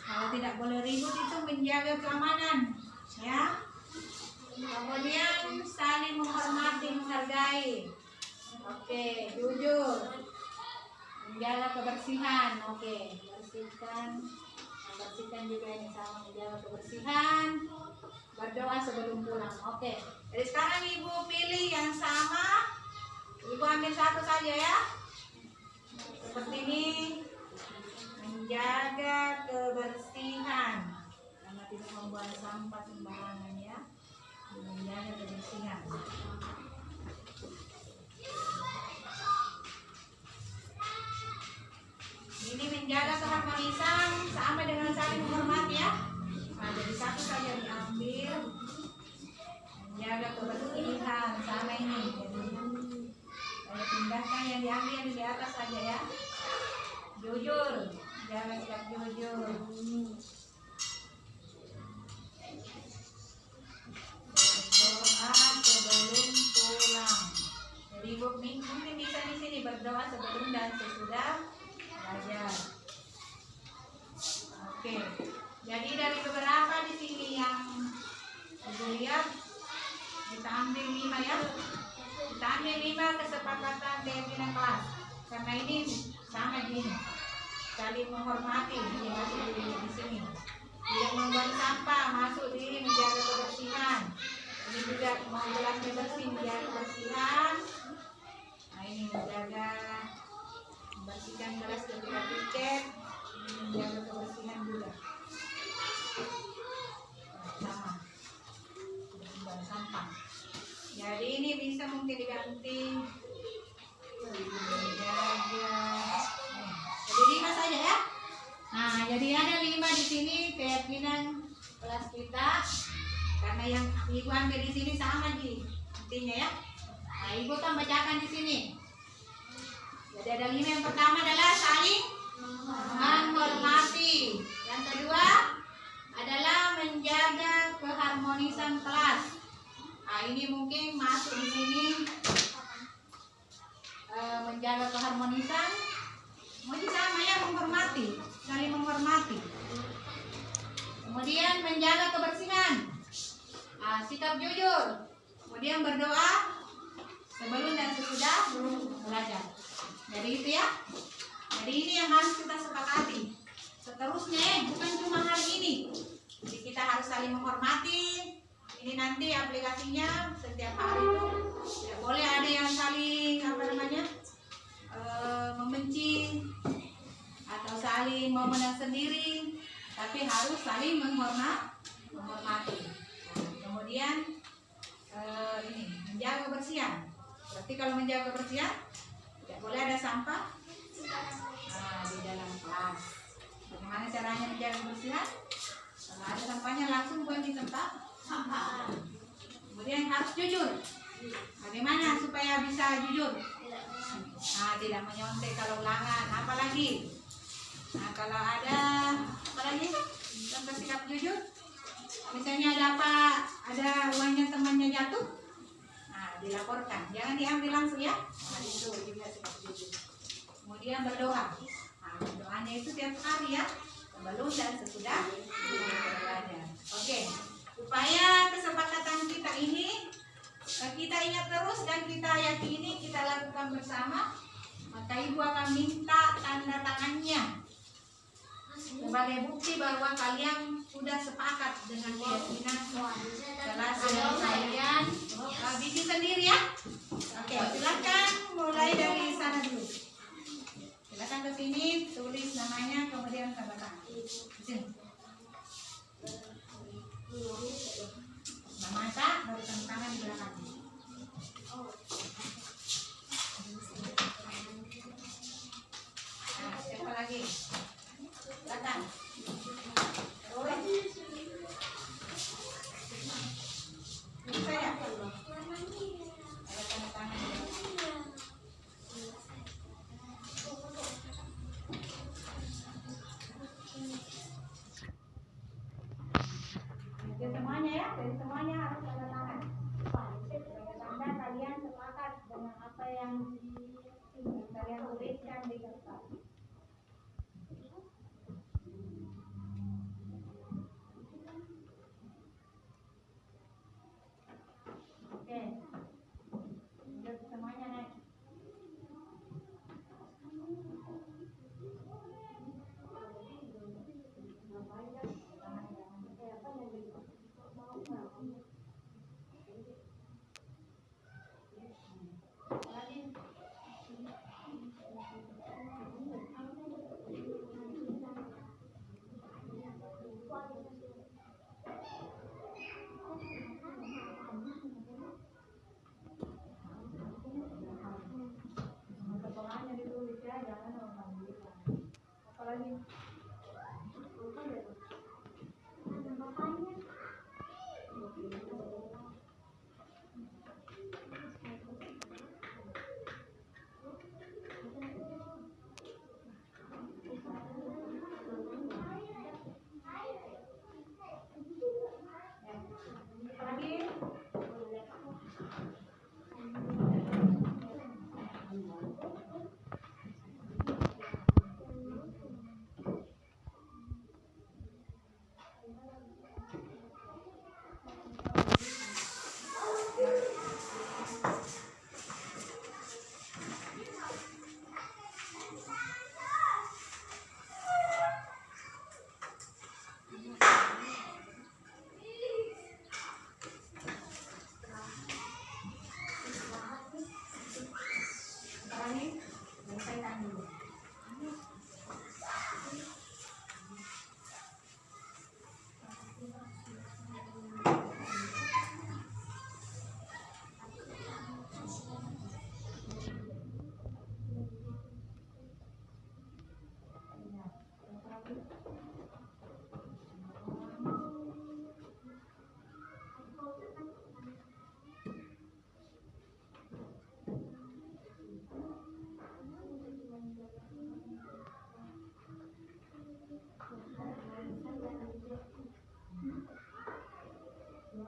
S5: Kalau tidak boleh ribut itu menjaga keamanan, ya. Kemudian saling menghormati, menghargai. Oke, jujur. Menjaga kebersihan, oke. Bersihkan juga ini sama, menjaga kebersihan. berdoa sebelum pulang. Oke. Jadi sekarang ibu pilih yang sama. Ibu ambil satu saja ya. Seperti ini. Menjaga kebersihan karena tidak membuang sampah sembarangan ya. Menjaga kebersihan. Ini menjaga keharmonisan sama dengan saling menghormati ya. Nah, jadi satu saja diambil. Menjaga kebersihan sama ini. Jadi saya pindahkan yang diambil yang di atas saja ya. Jujur, jangan sikap jujur. Berdoa sebelum pulang. Jadi ibu mungkin bisa di sini berdoa sebelum dan sesudah belajar. Oke. Jadi dari beberapa di sini yang ibu lihat, kita ambil 5 ya. Kita ambil 5 kesepakatan keyakinan kelas. Karena ini sama gini. Saling menghormati yang masuk di sini. Tidak membuang sampah, masuk di menjaga kebersihan. Ini juga mau gelas bersih, menjaga kebersihan. Nah ini menjaga membersihkan gelas ketika tiket, menjaga kebersihan juga. Sama. Membuang sampah. Jadi ini bisa mungkin diganti. Menjaga. Jadi 5 saja ya. Nah, jadi ada 5 di sini keyakinan kelas kita. Karena yang ibu ambil di sini sama intinya ya. Nah, ibu kan bacakan di sini. Jadi ada 5. Yang pertama adalah saling menghormati. Yang kedua adalah menjaga keharmonisan kelas. Nah, ini mungkin masuk di sini. Menjaga keharmonisan, mungkin sama ya, menghormati, saling menghormati. Kemudian menjaga kebersihan, sikap jujur. Kemudian berdoa sebelum dan sesudah belajar. Jadi itu ya. Jadi ini yang harus kita sepakati. Seterusnya bukan cuma hari ini. Jadi kita harus saling menghormati. Ini nanti aplikasinya setiap hari itu tidak boleh ada yang saling membenci atau saling mau menang sendiri, tapi harus saling menghormati. Nah, kemudian ini menjaga kebersihan. Berarti kalau menjaga kebersihan tidak boleh ada sampah di dalam kelas. Bagaimana caranya menjaga kebersihan? Kalau ada sampahnya langsung buang di tempat. Kemudian harus jujur. Bagaimana supaya bisa jujur? Nah, tidak menyontek kalau ulangan. Apalagi? Nah, kalau ada apalagi contoh sikap jujur. Misalnya ada uangnya temannya jatuh. Nah, dilaporkan. Jangan diambil langsung ya. Nah, itu juga sikap jujur. Kemudian berdoa. Nah, doanya itu tiap hari ya. Sebelum dan sesudah belajar. Oke. Supaya kesepakatan kita ini kita ingat terus dan kita yakini, kita lakukan bersama, maka ibu akan minta tanda tangannya sebagai bukti bahwa kalian sudah sepakat dengan keyakinan kelas yang kalian bikin sendiri ya. Oke, silakan mulai dari sana dulu. Silakan ke sini, tulis namanya, kemudian tanda tangan. Di sini. Mata baru tanda tangan di belakang. Nah, siapa lagi? Datang. Saya. Ada tanda tangan.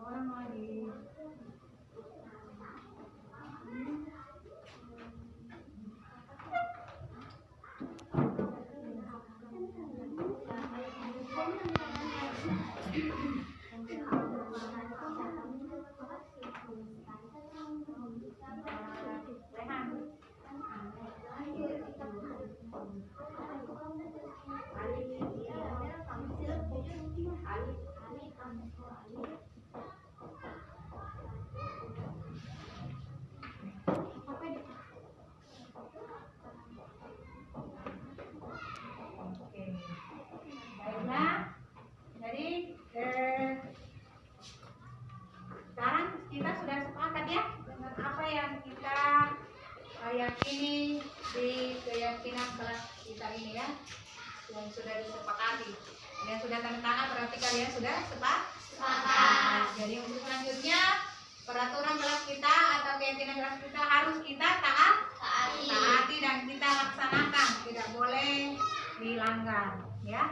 S5: orang lagi. Oke. Baiklah. Jadi sekarang kita sudah sepakat ya dengan apa yang kita yakini di keyakinan kelas kita ini ya, yang sudah disepakati. Kalian sudah tanda tangan berarti kalian sudah sepakat. Jadi untuk selanjutnya peraturan kelas kita atau keyakinan kelas kita harus kita taati dan kita laksanakan, tidak boleh dilanggar ya.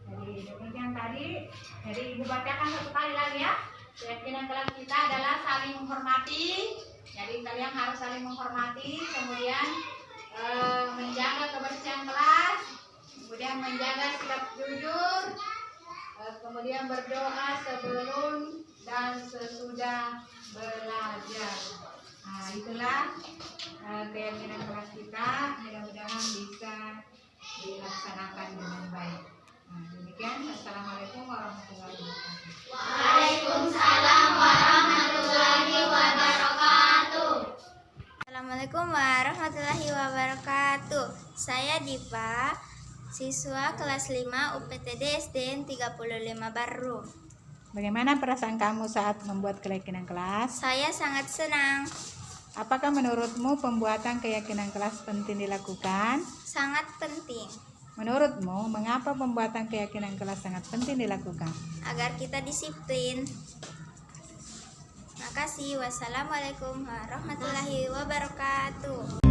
S5: Jadi demikian tadi. Jadi ibu bacakan satu kali lagi ya. Keyakinan kelas kita adalah saling menghormati. Jadi kalian harus saling menghormati, kemudian menjaga kebersihan kelas, kemudian menjaga sikap jujur, kemudian berdoa sebelum dan sesudah belajar. Nah, itulah keyakinan kelas kita. Mudah-mudahan bisa dilaksanakan dengan baik. Nah, demikian. Assalamualaikum warahmatullahi wabarakatuh.
S6: Waalaikumsalam warahmatullahi wabarakatuh. Assalamualaikum warahmatullahi wabarakatuh. Saya Dipa, siswa kelas 5 UPTD SDN 35 Baru.
S5: Bagaimana perasaan kamu saat membuat keyakinan kelas?
S6: Saya sangat senang,
S5: Apakah menurutmu pembuatan keyakinan kelas penting dilakukan?
S6: sangat penting
S5: Menurutmu, mengapa pembuatan keyakinan kelas sangat penting dilakukan?
S6: agar kita disiplin. Makasih. Wassalamualaikum warahmatullahi wabarakatuh.